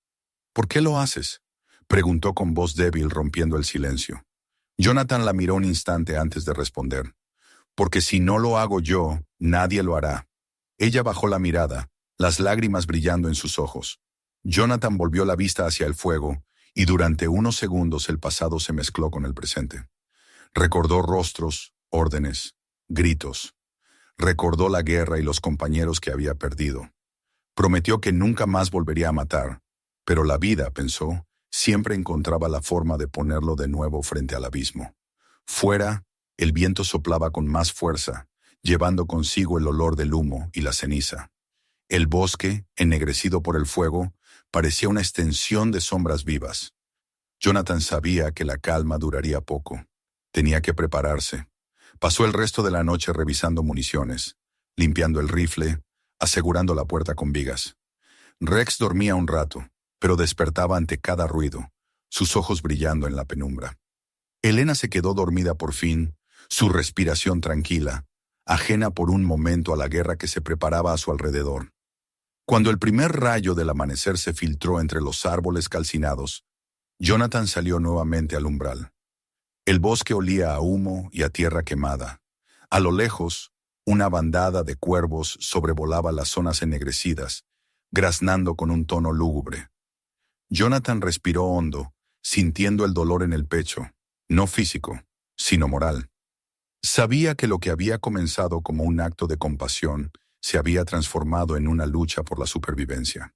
«¿Por qué lo haces?», preguntó con voz débil rompiendo el silencio. Jonathan la miró un instante antes de responder. «Porque si no lo hago yo, nadie lo hará». Ella bajó la mirada, las lágrimas brillando en sus ojos. Jonathan volvió la vista hacia el fuego, y durante unos segundos el pasado se mezcló con el presente. Recordó rostros, órdenes, gritos. Recordó la guerra y los compañeros que había perdido. Prometió que nunca más volvería a matar, pero la vida, pensó, siempre encontraba la forma de ponerlo de nuevo frente al abismo. Fuera, el viento soplaba con más fuerza, llevando consigo el olor del humo y la ceniza. El bosque, ennegrecido por el fuego, parecía una extensión de sombras vivas. Jonathan sabía que la calma duraría poco. Tenía que prepararse. Pasó el resto de la noche revisando municiones, limpiando el rifle, asegurando la puerta con vigas. Rex dormía un rato, pero despertaba ante cada ruido, sus ojos brillando en la penumbra. Elena se quedó dormida por fin, su respiración tranquila, ajena por un momento a la guerra que se preparaba a su alrededor. Cuando el primer rayo del amanecer se filtró entre los árboles calcinados, Jonathan salió nuevamente al umbral. El bosque olía a humo y a tierra quemada. A lo lejos, una bandada de cuervos sobrevolaba las zonas ennegrecidas, graznando con un tono lúgubre. Jonathan respiró hondo, sintiendo el dolor en el pecho, no físico, sino moral. Sabía que lo que había comenzado como un acto de compasión se había transformado en una lucha por la supervivencia.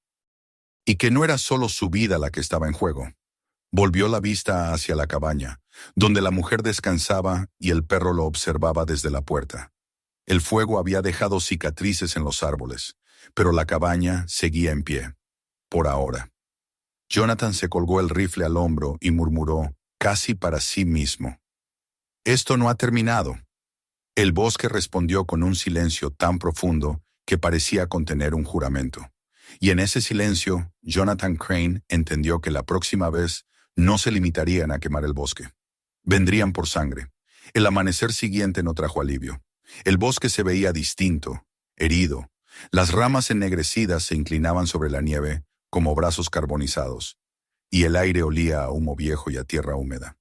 Y que no era solo su vida la que estaba en juego. Volvió la vista hacia la cabaña, donde la mujer descansaba y el perro lo observaba desde la puerta. El fuego había dejado cicatrices en los árboles, pero la cabaña seguía en pie, por ahora. Jonathan se colgó el rifle al hombro y murmuró, casi para sí mismo: «Esto no ha terminado». El bosque respondió con un silencio tan profundo que parecía contener un juramento. Y en ese silencio, Jonathan Crane entendió que la próxima vez no se limitarían a quemar el bosque. Vendrían por sangre. El amanecer siguiente no trajo alivio. El bosque se veía distinto, herido. Las ramas ennegrecidas se inclinaban sobre la nieve como brazos carbonizados, y el aire olía a humo viejo y a tierra húmeda.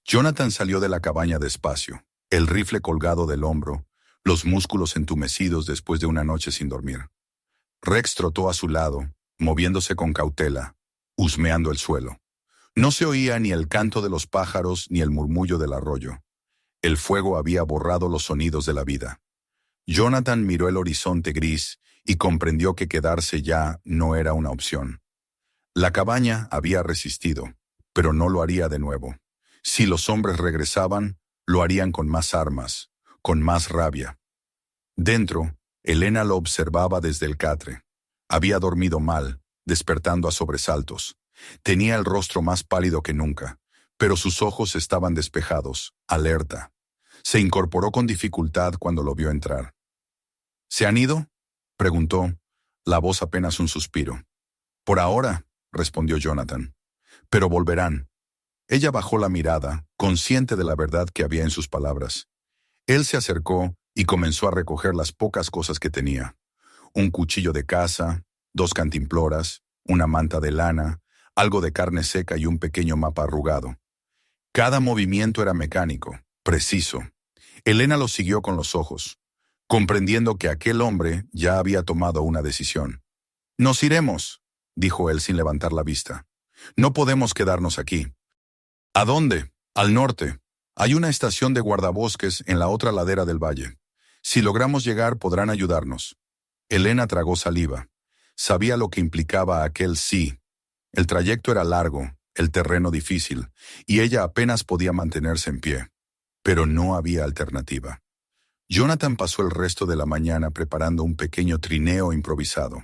Jonathan salió de la cabaña despacio, el rifle colgado del hombro, los músculos entumecidos después de una noche sin dormir. Rex trotó a su lado, moviéndose con cautela, husmeando el suelo. No se oía ni el canto de los pájaros ni el murmullo del arroyo. El fuego había borrado los sonidos de la vida. Jonathan miró el horizonte gris y comprendió que quedarse ya no era una opción. La cabaña había resistido, pero no lo haría de nuevo. Si los hombres regresaban, lo harían con más armas, con más rabia. Dentro, Elena lo observaba desde el catre. Había dormido mal, despertando a sobresaltos. Tenía el rostro más pálido que nunca, pero sus ojos estaban despejados, alerta. Se incorporó con dificultad cuando lo vio entrar. ¿Se han ido?, preguntó, la voz apenas un suspiro. Por ahora, respondió Jonathan. Pero volverán. Ella bajó la mirada, consciente de la verdad que había en sus palabras. Él se acercó y comenzó a recoger las pocas cosas que tenía. Un cuchillo de caza, 2 cantimploras, una manta de lana, algo de carne seca y un pequeño mapa arrugado. Cada movimiento era mecánico, preciso. Elena lo siguió con los ojos, comprendiendo que aquel hombre ya había tomado una decisión. «Nos iremos», dijo él sin levantar la vista. «No podemos quedarnos aquí». «¿A dónde?» «Al norte. Hay una estación de guardabosques en la otra ladera del valle. Si logramos llegar, podrán ayudarnos». Elena tragó saliva. Sabía lo que implicaba aquel sí. El trayecto era largo, el terreno difícil, y ella apenas podía mantenerse en pie. Pero no había alternativa. Jonathan pasó el resto de la mañana preparando un pequeño trineo improvisado.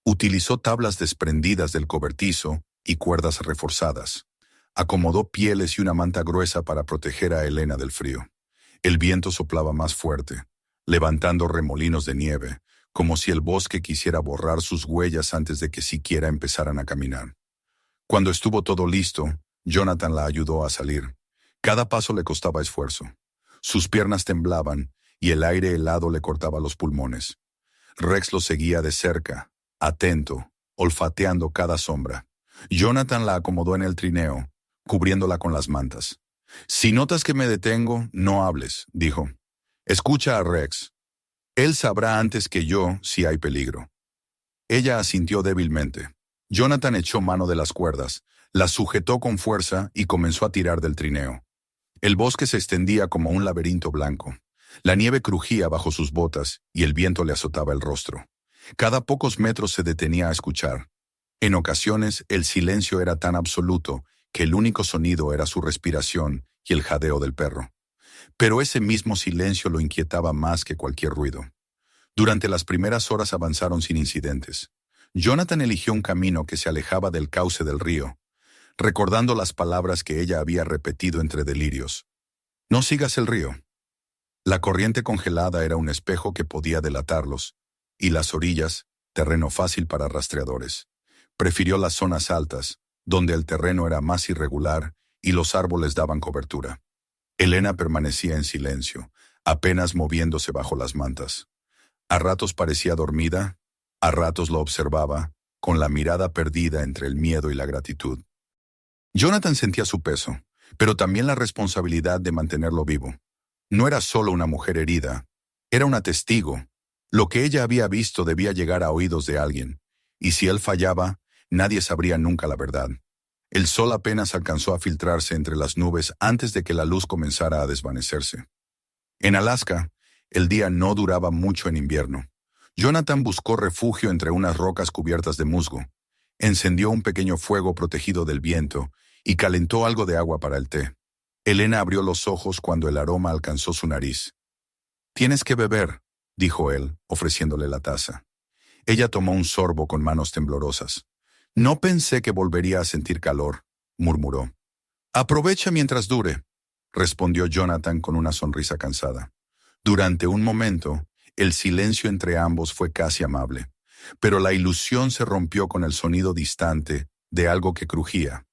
Utilizó tablas desprendidas del cobertizo y cuerdas reforzadas. Acomodó pieles y una manta gruesa para proteger a Elena del frío. El viento soplaba más fuerte, levantando remolinos de nieve, como si el bosque quisiera borrar sus huellas antes de que siquiera empezaran a caminar. Cuando estuvo todo listo, Jonathan la ayudó a salir. Cada paso le costaba esfuerzo. Sus piernas temblaban y el aire helado le cortaba los pulmones. Rex lo seguía de cerca, atento, olfateando cada sombra. Jonathan la acomodó en el trineo, cubriéndola con las mantas. «Si notas que me detengo, no hables», dijo. «Escucha a Rex. Él sabrá antes que yo si hay peligro». Ella asintió débilmente. Jonathan echó mano de las cuerdas, las sujetó con fuerza y comenzó a tirar del trineo. El bosque se extendía como un laberinto blanco. La nieve crujía bajo sus botas y el viento le azotaba el rostro. Cada pocos metros se detenía a escuchar. En ocasiones el silencio era tan absoluto que el único sonido era su respiración y el jadeo del perro. Pero ese mismo silencio lo inquietaba más que cualquier ruido. Durante las primeras horas avanzaron sin incidentes. Jonathan eligió un camino que se alejaba del cauce del río, recordando las palabras que ella había repetido entre delirios. «No sigas el río». La corriente congelada era un espejo que podía delatarlos, y las orillas, terreno fácil para rastreadores. Prefirió las zonas altas, donde el terreno era más irregular y los árboles daban cobertura. Elena permanecía en silencio, apenas moviéndose bajo las mantas. A ratos parecía dormida, a ratos lo observaba, con la mirada perdida entre el miedo y la gratitud. Jonathan sentía su peso, pero también la responsabilidad de mantenerlo vivo. No era solo una mujer herida, era una testigo. Lo que ella había visto debía llegar a oídos de alguien, y si él fallaba, nadie sabría nunca la verdad. El sol apenas alcanzó a filtrarse entre las nubes antes de que la luz comenzara a desvanecerse. En Alaska, el día no duraba mucho en invierno. Jonathan buscó refugio entre unas rocas cubiertas de musgo, encendió un pequeño fuego protegido del viento y calentó algo de agua para el té. Elena abrió los ojos cuando el aroma alcanzó su nariz. «Tienes que beber», dijo él, ofreciéndole la taza. Ella tomó un sorbo con manos temblorosas. «No pensé que volvería a sentir calor», murmuró. «Aprovecha mientras dure», respondió Jonathan con una sonrisa cansada. Durante un momento, el silencio entre ambos fue casi amable, pero la ilusión se rompió con el sonido distante de algo que crujía.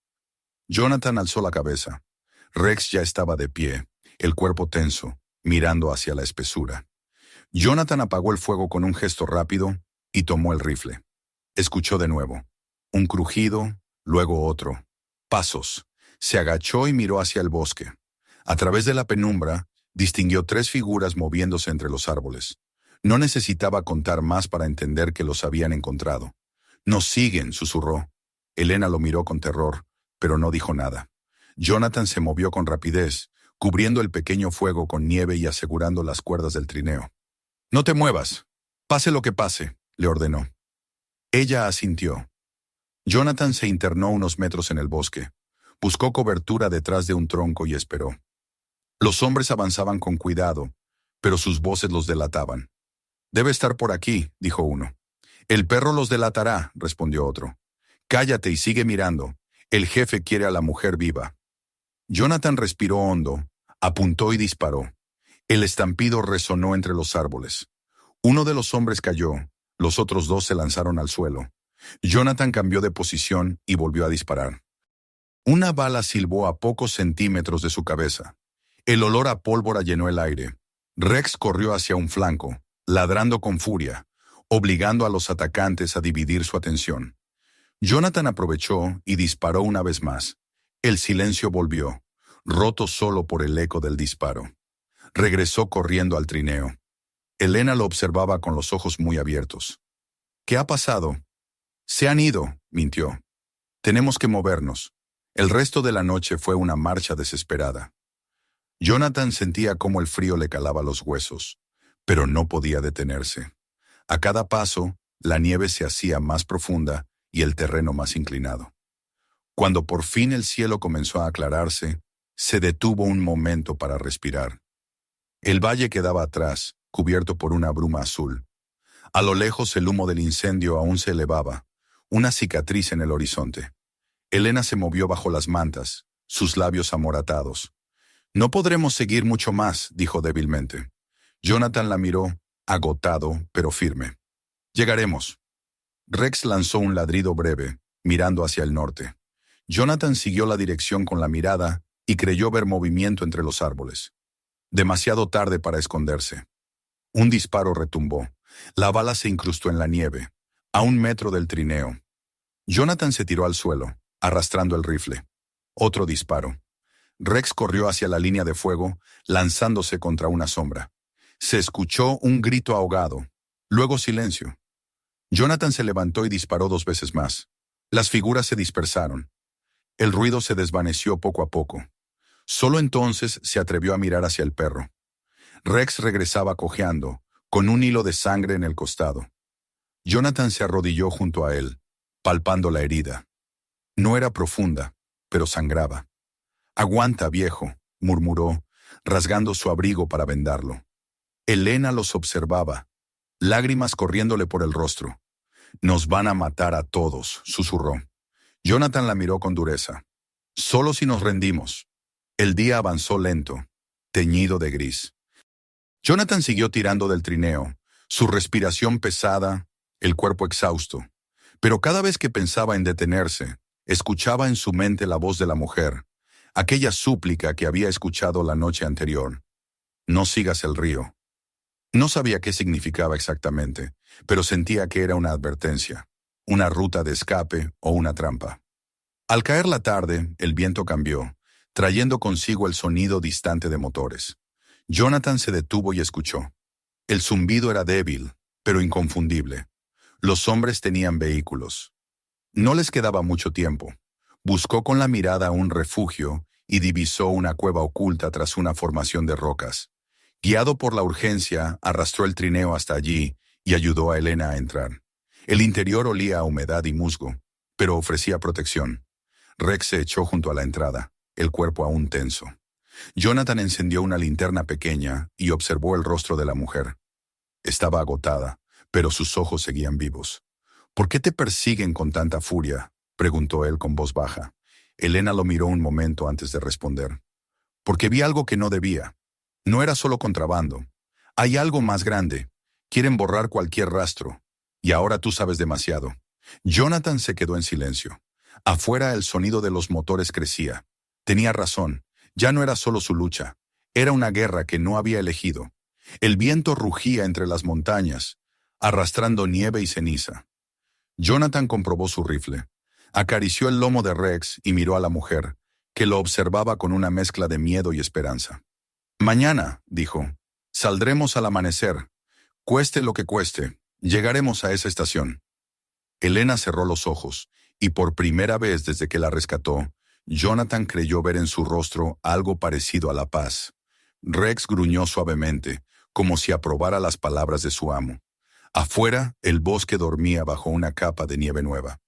Jonathan alzó la cabeza. Rex ya estaba de pie, el cuerpo tenso, mirando hacia la espesura. Jonathan apagó el fuego con un gesto rápido y tomó el rifle. Escuchó de nuevo. Un crujido, luego otro. Pasos. Se agachó y miró hacia el bosque. A través de la penumbra, distinguió 3 figuras moviéndose entre los árboles. No necesitaba contar más para entender que los habían encontrado. «Nos siguen», susurró. Elena lo miró con terror, pero no dijo nada. Jonathan se movió con rapidez, cubriendo el pequeño fuego con nieve y asegurando las cuerdas del trineo. «No te muevas. Pase lo que pase», le ordenó. Ella asintió. Jonathan se internó unos metros en el bosque. Buscó cobertura detrás de un tronco y esperó. Los hombres avanzaban con cuidado, pero sus voces los delataban. «Debe estar por aquí», dijo uno. «El perro los delatará», respondió otro. «Cállate y sigue mirando. El jefe quiere a la mujer viva». Jonathan respiró hondo, apuntó y disparó. El estampido resonó entre los árboles. Uno de los hombres cayó, los otros 2 se lanzaron al suelo. Jonathan cambió de posición y volvió a disparar. Una bala silbó a pocos centímetros de su cabeza. El olor a pólvora llenó el aire. Rex corrió hacia un flanco, ladrando con furia, obligando a los atacantes a dividir su atención. Jonathan aprovechó y disparó una vez más. El silencio volvió, roto solo por el eco del disparo. Regresó corriendo al trineo. Elena lo observaba con los ojos muy abiertos. «¿Qué ha pasado?» «Se han ido», mintió. «Tenemos que movernos». El resto de la noche fue una marcha desesperada. Jonathan sentía cómo el frío le calaba los huesos, pero no podía detenerse. A cada paso, la nieve se hacía más profunda y el terreno más inclinado. Cuando por fin el cielo comenzó a aclararse, se detuvo un momento para respirar. El valle quedaba atrás, cubierto por una bruma azul. A lo lejos el humo del incendio aún se elevaba, una cicatriz en el horizonte. Elena se movió bajo las mantas, sus labios amoratados. «No podremos seguir mucho más», dijo débilmente. Jonathan la miró, agotado, pero firme. «Llegaremos». Rex lanzó un ladrido breve, mirando hacia el norte. Jonathan siguió la dirección con la mirada y creyó ver movimiento entre los árboles. Demasiado tarde para esconderse. Un disparo retumbó. La bala se incrustó en la nieve, a 1 metro del trineo. Jonathan se tiró al suelo, arrastrando el rifle. Otro disparo. Rex corrió hacia la línea de fuego, lanzándose contra una sombra. Se escuchó un grito ahogado. Luego silencio. Jonathan se levantó y disparó 2 veces más. Las figuras se dispersaron. El ruido se desvaneció poco a poco. Solo entonces se atrevió a mirar hacia el perro. Rex regresaba cojeando, con un hilo de sangre en el costado. Jonathan se arrodilló junto a él, palpando la herida. No era profunda, pero sangraba. «Aguanta, viejo», murmuró, rasgando su abrigo para vendarlo. Elena los observaba, lágrimas corriéndole por el rostro. «Nos van a matar a todos», susurró. Jonathan la miró con dureza. «Solo si nos rendimos». El día avanzó lento, teñido de gris. Jonathan siguió tirando del trineo, su respiración pesada, el cuerpo exhausto. Pero cada vez que pensaba en detenerse, escuchaba en su mente la voz de la mujer, aquella súplica que había escuchado la noche anterior. No sigas el río. No sabía qué significaba exactamente, pero sentía que era una advertencia, una ruta de escape o una trampa. Al caer la tarde, el viento cambió, trayendo consigo el sonido distante de motores. Jonathan se detuvo y escuchó. El zumbido era débil, pero inconfundible. Los hombres tenían vehículos. No les quedaba mucho tiempo. Buscó con la mirada un refugio y divisó una cueva oculta tras una formación de rocas. Guiado por la urgencia, arrastró el trineo hasta allí y ayudó a Elena a entrar. El interior olía a humedad y musgo, pero ofrecía protección. Rex se echó junto a la entrada, el cuerpo aún tenso. Jonathan encendió una linterna pequeña y observó el rostro de la mujer. Estaba agotada, pero sus ojos seguían vivos. ¿Por qué te persiguen con tanta furia?, preguntó él con voz baja. Elena lo miró un momento antes de responder. Porque vi algo que no debía. No era solo contrabando. Hay algo más grande. Quieren borrar cualquier rastro. Y ahora tú sabes demasiado. Jonathan se quedó en silencio. Afuera el sonido de los motores crecía. Tenía razón. Ya no era solo su lucha. Era una guerra que no había elegido. El viento rugía entre las montañas, arrastrando nieve y ceniza. Jonathan comprobó su rifle. Acarició el lomo de Rex y miró a la mujer, que lo observaba con una mezcla de miedo y esperanza. Mañana, dijo, saldremos al amanecer. Cueste lo que cueste, llegaremos a esa estación. Elena cerró los ojos, y por primera vez desde que la rescató, Jonathan creyó ver en su rostro algo parecido a la paz. Rex gruñó suavemente, como si aprobara las palabras de su amo. Afuera, el bosque dormía bajo una capa de nieve nueva.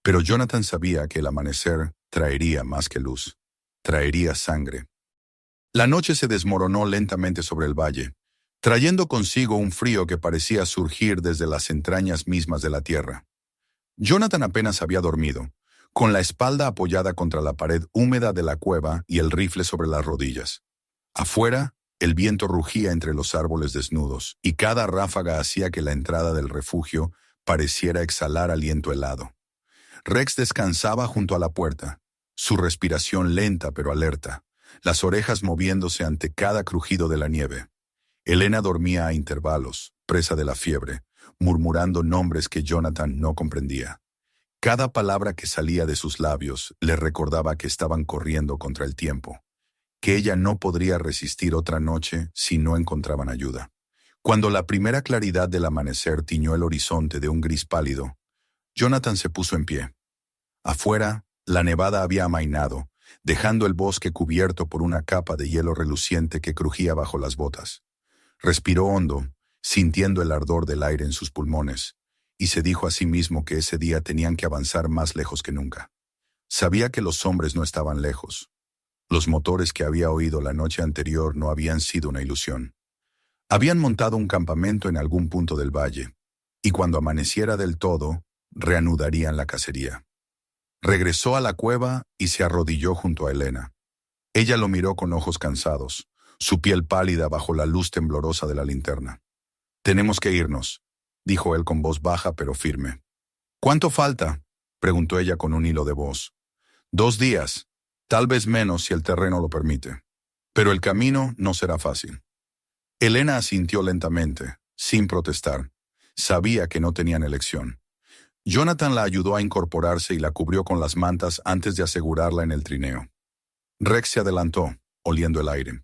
Pero Jonathan sabía que el amanecer traería más que luz. Traería sangre. La noche se desmoronó lentamente sobre el valle, trayendo consigo un frío que parecía surgir desde las entrañas mismas de la tierra. Jonathan apenas había dormido, con la espalda apoyada contra la pared húmeda de la cueva y el rifle sobre las rodillas. Afuera, el viento rugía entre los árboles desnudos, y cada ráfaga hacía que la entrada del refugio pareciera exhalar aliento helado. Rex descansaba junto a la puerta, su respiración lenta pero alerta, las orejas moviéndose ante cada crujido de la nieve. Elena dormía a intervalos, presa de la fiebre, murmurando nombres que Jonathan no comprendía. Cada palabra que salía de sus labios le recordaba que estaban corriendo contra el tiempo, que ella no podría resistir otra noche si no encontraban ayuda. Cuando la primera claridad del amanecer tiñó el horizonte de un gris pálido, Jonathan se puso en pie. Afuera, la nevada había amainado, dejando el bosque cubierto por una capa de hielo reluciente que crujía bajo las botas. Respiró hondo, sintiendo el ardor del aire en sus pulmones, y se dijo a sí mismo que ese día tenían que avanzar más lejos que nunca. Sabía que los hombres no estaban lejos. Los motores que había oído la noche anterior no habían sido una ilusión. Habían montado un campamento en algún punto del valle, y cuando amaneciera del todo, reanudarían la cacería. Regresó a la cueva y se arrodilló junto a Elena. Ella lo miró con ojos cansados, su piel pálida bajo la luz temblorosa de la linterna. «Tenemos que irnos», dijo él con voz baja pero firme. «¿Cuánto falta?», preguntó ella con un hilo de voz. «2 días, tal vez menos si el terreno lo permite. Pero el camino no será fácil». Elena asintió lentamente, sin protestar. Sabía que no tenían elección. Jonathan la ayudó a incorporarse y la cubrió con las mantas antes de asegurarla en el trineo. Rex se adelantó, oliendo el aire.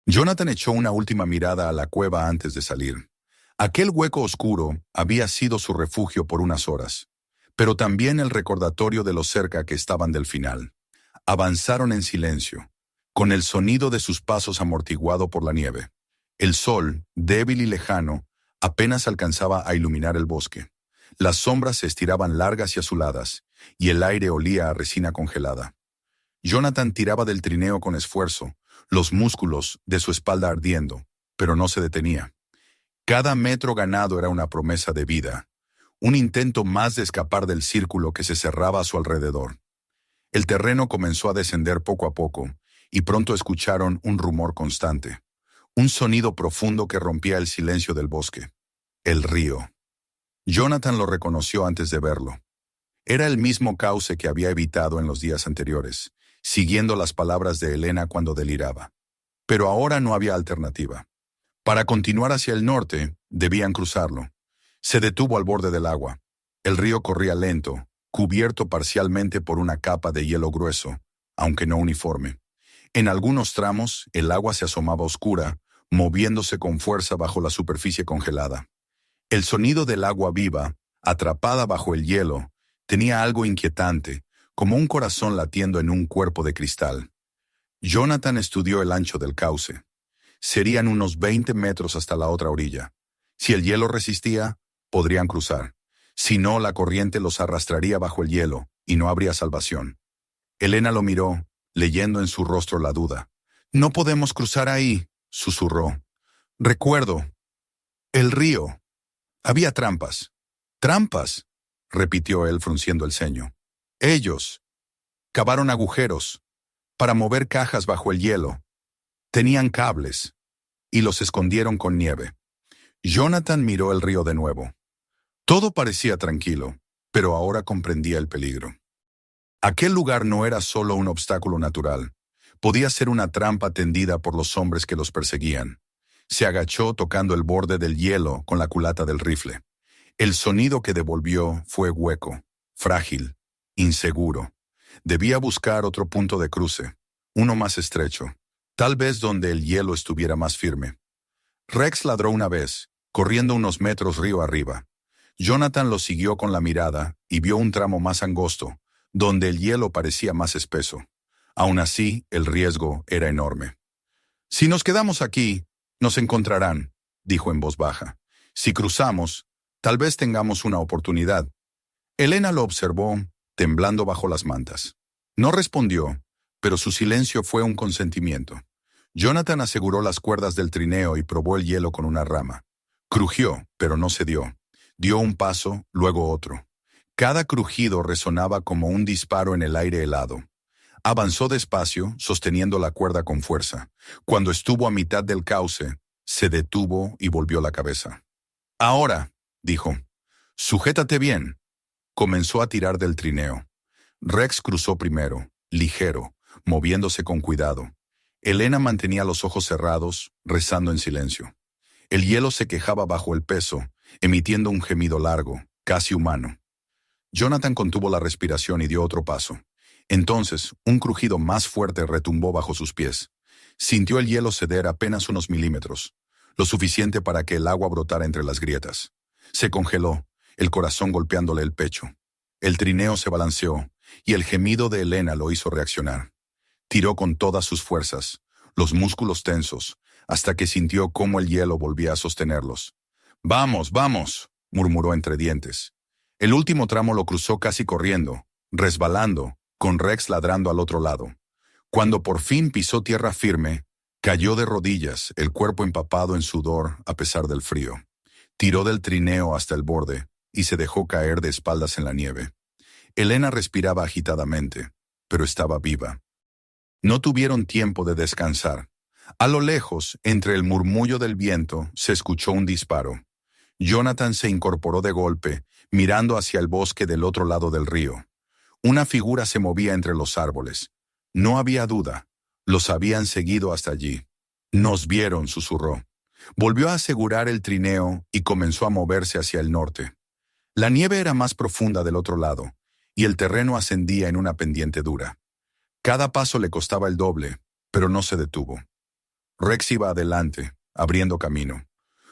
Jonathan echó una última mirada a la cueva antes de salir. Aquel hueco oscuro había sido su refugio por unas horas, pero también el recordatorio de lo cerca que estaban del final. Avanzaron en silencio, con el sonido de sus pasos amortiguado por la nieve. El sol, débil y lejano, apenas alcanzaba a iluminar el bosque. Las sombras se estiraban largas y azuladas, y el aire olía a resina congelada. Jonathan tiraba del trineo con esfuerzo, los músculos de su espalda ardiendo, pero no se detenía. Cada metro ganado era una promesa de vida, un intento más de escapar del círculo que se cerraba a su alrededor. El terreno comenzó a descender poco a poco, y pronto escucharon un rumor constante, un sonido profundo que rompía el silencio del bosque. El río. Jonathan lo reconoció antes de verlo. Era el mismo cauce que había evitado en los días anteriores, siguiendo las palabras de Elena cuando deliraba. Pero ahora no había alternativa. Para continuar hacia el norte, debían cruzarlo. Se detuvo al borde del agua. El río corría lento, cubierto parcialmente por una capa de hielo grueso, aunque no uniforme. En algunos tramos, el agua se asomaba oscura, moviéndose con fuerza bajo la superficie congelada. El sonido del agua viva, atrapada bajo el hielo, tenía algo inquietante, como un corazón latiendo en un cuerpo de cristal. Jonathan estudió el ancho del cauce. Serían unos 20 metros hasta la otra orilla. Si el hielo resistía, podrían cruzar. Si no, la corriente los arrastraría bajo el hielo, y no habría salvación. Elena lo miró, leyendo en su rostro la duda. «No podemos cruzar ahí», susurró. «Recuerdo. El río. Había trampas». «¿Trampas?», repitió él frunciendo el ceño. «Ellos cavaron agujeros para mover cajas bajo el hielo. Tenían cables y los escondieron con nieve». Jonathan miró el río de nuevo. Todo parecía tranquilo, pero ahora comprendía el peligro. Aquel lugar no era solo un obstáculo natural. Podía ser una trampa tendida por los hombres que los perseguían. Se agachó tocando el borde del hielo con la culata del rifle. El sonido que devolvió fue hueco, frágil, inseguro. Debía buscar otro punto de cruce, uno más estrecho, tal vez donde el hielo estuviera más firme. Rex ladró una vez, corriendo unos metros río arriba. Jonathan lo siguió con la mirada y vio un tramo más angosto, donde el hielo parecía más espeso. Aún así, el riesgo era enorme. «Si nos quedamos aquí, nos encontrarán», dijo en voz baja. «Si cruzamos, tal vez tengamos una oportunidad». Elena lo observó, temblando bajo las mantas. No respondió, pero su silencio fue un consentimiento. Jonathan aseguró las cuerdas del trineo y probó el hielo con una rama. Crujió, pero no cedió. Dio un paso, luego otro. Cada crujido resonaba como un disparo en el aire helado. Avanzó despacio, sosteniendo la cuerda con fuerza. Cuando estuvo a mitad del cauce, se detuvo y volvió la cabeza. «Ahora», dijo, «sujétate bien». Comenzó a tirar del trineo. Rex cruzó primero, ligero, moviéndose con cuidado. Elena mantenía los ojos cerrados, rezando en silencio. El hielo se quejaba bajo el peso, emitiendo un gemido largo, casi humano. Jonathan contuvo la respiración y dio otro paso. Entonces, un crujido más fuerte retumbó bajo sus pies. Sintió el hielo ceder apenas unos milímetros, lo suficiente para que el agua brotara entre las grietas. Se congeló, el corazón golpeándole el pecho. El trineo se balanceó, y el gemido de Elena lo hizo reaccionar. Tiró con todas sus fuerzas, los músculos tensos, hasta que sintió cómo el hielo volvía a sostenerlos. «Vamos, vamos», murmuró entre dientes. El último tramo lo cruzó casi corriendo, resbalando, con Rex ladrando al otro lado. Cuando por fin pisó tierra firme, cayó de rodillas, el cuerpo empapado en sudor a pesar del frío. Tiró del trineo hasta el borde y se dejó caer de espaldas en la nieve. Elena respiraba agitadamente, pero estaba viva. No tuvieron tiempo de descansar. A lo lejos, entre el murmullo del viento, se escuchó un disparo. Jonathan se incorporó de golpe, mirando hacia el bosque del otro lado del río. Una figura se movía entre los árboles. No había duda. Los habían seguido hasta allí. «Nos vieron», susurró. Volvió a asegurar el trineo y comenzó a moverse hacia el norte. La nieve era más profunda del otro lado, y el terreno ascendía en una pendiente dura. Cada paso le costaba el doble, pero no se detuvo. Rex iba adelante, abriendo camino,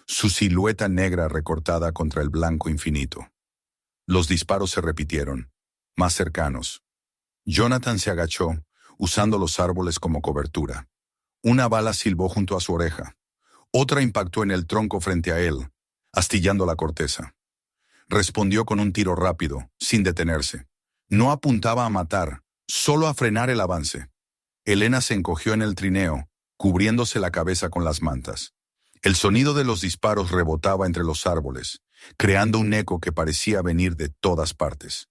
su silueta negra recortada contra el blanco infinito. Los disparos se repitieron, más cercanos. Jonathan se agachó, usando los árboles como cobertura. Una bala silbó junto a su oreja. Otra impactó en el tronco frente a él, astillando la corteza. Respondió con un tiro rápido, sin detenerse. No apuntaba a matar, solo a frenar el avance. Elena se encogió en el trineo, cubriéndose la cabeza con las mantas. El sonido de los disparos rebotaba entre los árboles, creando un eco que parecía venir de todas partes.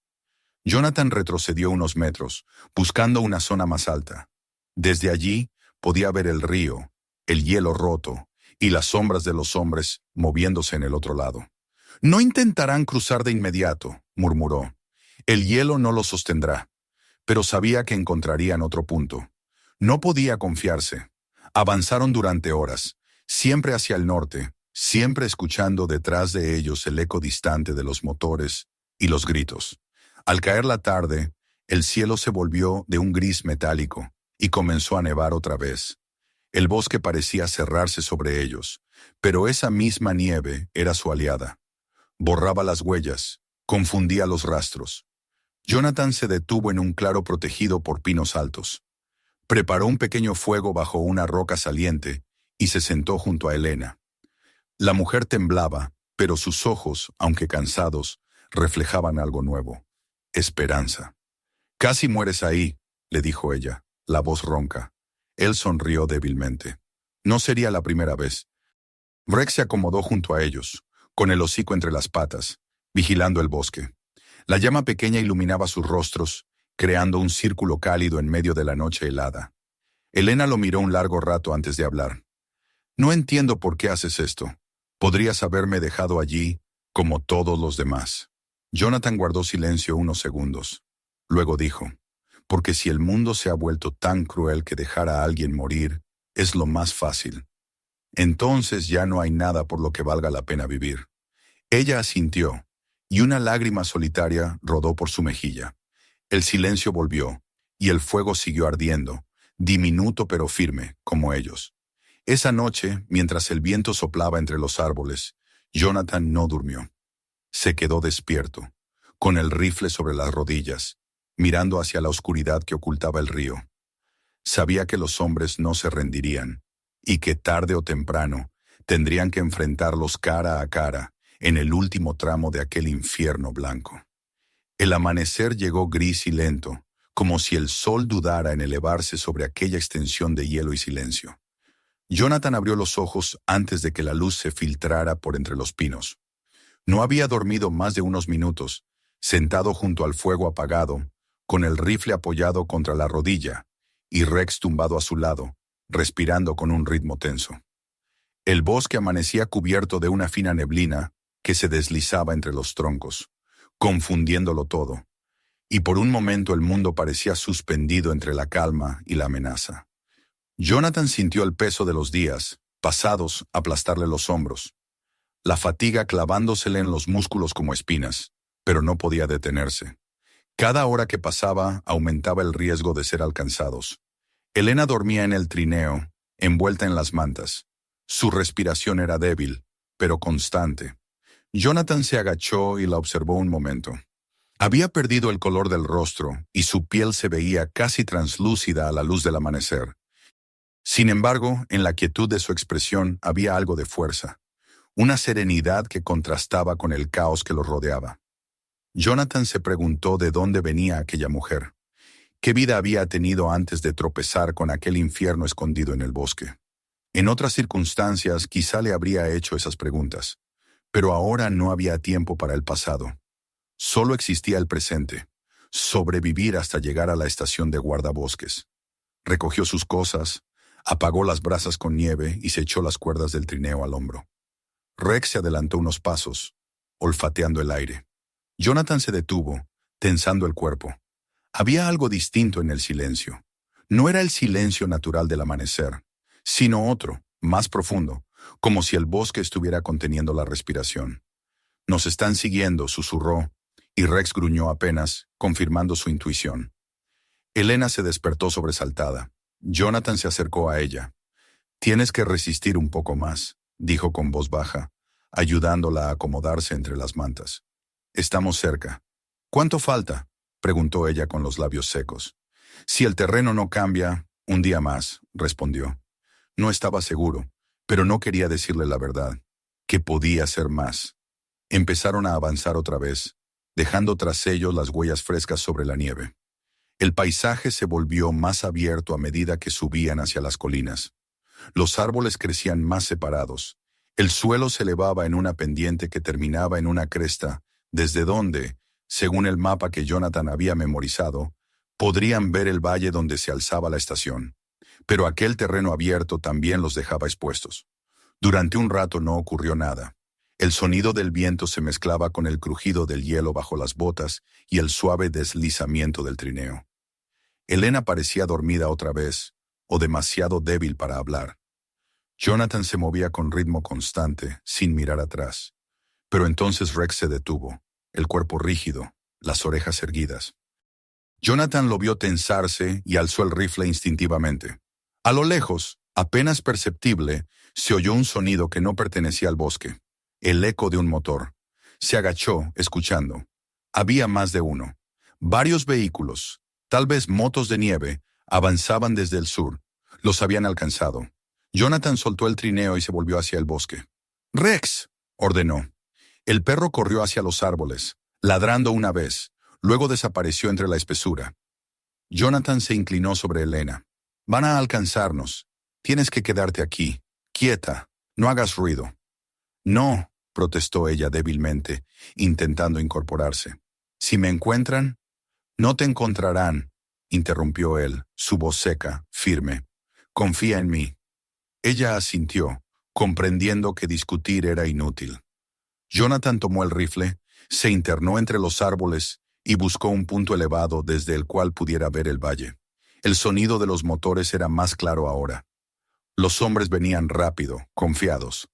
Jonathan retrocedió unos metros, buscando una zona más alta. Desde allí podía ver el río, el hielo roto y las sombras de los hombres moviéndose en el otro lado. «No intentarán cruzar de inmediato», murmuró. «El hielo no los sostendrá. pero sabía que encontrarían otro punto. No podía confiarse. Avanzaron durante horas, siempre hacia el norte, siempre escuchando detrás de ellos el eco distante de los motores y los gritos. Al caer la tarde, el cielo se volvió de un gris metálico y comenzó a nevar otra vez. El bosque parecía cerrarse sobre ellos, pero esa misma nieve era su aliada. Borraba las huellas, confundía los rastros. Jonathan se detuvo en un claro protegido por pinos altos. Preparó un pequeño fuego bajo una roca saliente y se sentó junto a Elena. La mujer temblaba, pero sus ojos, aunque cansados, reflejaban algo nuevo: esperanza. «Casi mueres ahí», le dijo ella, la voz ronca. Él sonrió débilmente. No sería la primera vez. Rex se acomodó junto a ellos, con el hocico entre las patas, vigilando el bosque. La llama pequeña iluminaba sus rostros, creando un círculo cálido en medio de la noche helada. Elena lo miró un largo rato antes de hablar. «No entiendo por qué haces esto. Podrías haberme dejado allí, como todos los demás». Jonathan guardó silencio unos segundos. Luego dijo: «Porque si el mundo se ha vuelto tan cruel que dejar a alguien morir es lo más fácil. Entonces ya no hay nada por lo que valga la pena vivir». Ella asintió, y una lágrima solitaria rodó por su mejilla. El silencio volvió, y el fuego siguió ardiendo, diminuto pero firme, como ellos. Esa noche, mientras el viento soplaba entre los árboles, Jonathan no durmió. Se quedó despierto, con el rifle sobre las rodillas, mirando hacia la oscuridad que ocultaba el río. Sabía que los hombres no se rendirían, y que tarde o temprano tendrían que enfrentarlos cara a cara en el último tramo de aquel infierno blanco. El amanecer llegó gris y lento, como si el sol dudara en elevarse sobre aquella extensión de hielo y silencio. Jonathan abrió los ojos antes de que la luz se filtrara por entre los pinos. No había dormido más de unos minutos, sentado junto al fuego apagado, con el rifle apoyado contra la rodilla, y Rex tumbado a su lado, respirando con un ritmo tenso. El bosque amanecía cubierto de una fina neblina que se deslizaba entre los troncos, confundiéndolo todo, y por un momento el mundo parecía suspendido entre la calma y la amenaza. Jonathan sintió el peso de los días, pasados, aplastarle los hombros, la fatiga clavándosele en los músculos como espinas, pero no podía detenerse. Cada hora que pasaba aumentaba el riesgo de ser alcanzados. Elena dormía en el trineo, envuelta en las mantas. Su respiración era débil, pero constante. Jonathan se agachó y la observó un momento. Había perdido el color del rostro y su piel se veía casi translúcida a la luz del amanecer. Sin embargo, en la quietud de su expresión había algo de fuerza, una serenidad que contrastaba con el caos que los rodeaba. Jonathan se preguntó de dónde venía aquella mujer. ¿Qué vida había tenido antes de tropezar con aquel infierno escondido en el bosque? En otras circunstancias quizá le habría hecho esas preguntas, pero ahora no había tiempo para el pasado. Solo existía el presente, sobrevivir hasta llegar a la estación de guardabosques. Recogió sus cosas, apagó las brasas con nieve y se echó las cuerdas del trineo al hombro. Rex se adelantó unos pasos, olfateando el aire. Jonathan se detuvo, tensando el cuerpo. Había algo distinto en el silencio. No era el silencio natural del amanecer, sino otro, más profundo, como si el bosque estuviera conteniendo la respiración. «Nos están siguiendo», susurró, y Rex gruñó apenas, confirmando su intuición. Elena se despertó sobresaltada. Jonathan se acercó a ella. «Tienes que resistir un poco más», dijo con voz baja, ayudándola a acomodarse entre las mantas. «Estamos cerca». «¿Cuánto falta?», preguntó ella con los labios secos. «Si el terreno no cambia, un día más», respondió. No estaba seguro, pero no quería decirle la verdad, que podía ser más. Empezaron a avanzar otra vez, dejando tras ellos las huellas frescas sobre la nieve. El paisaje se volvió más abierto a medida que subían hacia las colinas. Los árboles crecían más separados. El suelo se elevaba en una pendiente que terminaba en una cresta, desde donde, según el mapa que Jonathan había memorizado, podrían ver el valle donde se alzaba la estación. Pero aquel terreno abierto también los dejaba expuestos. Durante un rato no ocurrió nada. El sonido del viento se mezclaba con el crujido del hielo bajo las botas y el suave deslizamiento del trineo. Elena parecía dormida otra vez, o demasiado débil para hablar. Jonathan se movía con ritmo constante, sin mirar atrás. Pero entonces Rex se detuvo, el cuerpo rígido, las orejas erguidas. Jonathan lo vio tensarse y alzó el rifle instintivamente. A lo lejos, apenas perceptible, se oyó un sonido que no pertenecía al bosque, el eco de un motor. Se agachó, escuchando. Había más de uno. Varios vehículos, tal vez motos de nieve, avanzaban desde el sur. Los habían alcanzado. Jonathan soltó el trineo y se volvió hacia el bosque. «¡Rex!», ordenó. El perro corrió hacia los árboles, ladrando una vez. Luego desapareció entre la espesura. Jonathan se inclinó sobre Elena. «Van a alcanzarnos. Tienes que quedarte aquí. Quieta. No hagas ruido». «No», protestó ella débilmente, intentando incorporarse. «Si me encuentran...». «No te encontrarán», interrumpió él, su voz seca, firme. «Confía en mí». Ella asintió, comprendiendo que discutir era inútil. Jonathan tomó el rifle, se internó entre los árboles y buscó un punto elevado desde el cual pudiera ver el valle. El sonido de los motores era más claro ahora. Los hombres venían rápido, confiados.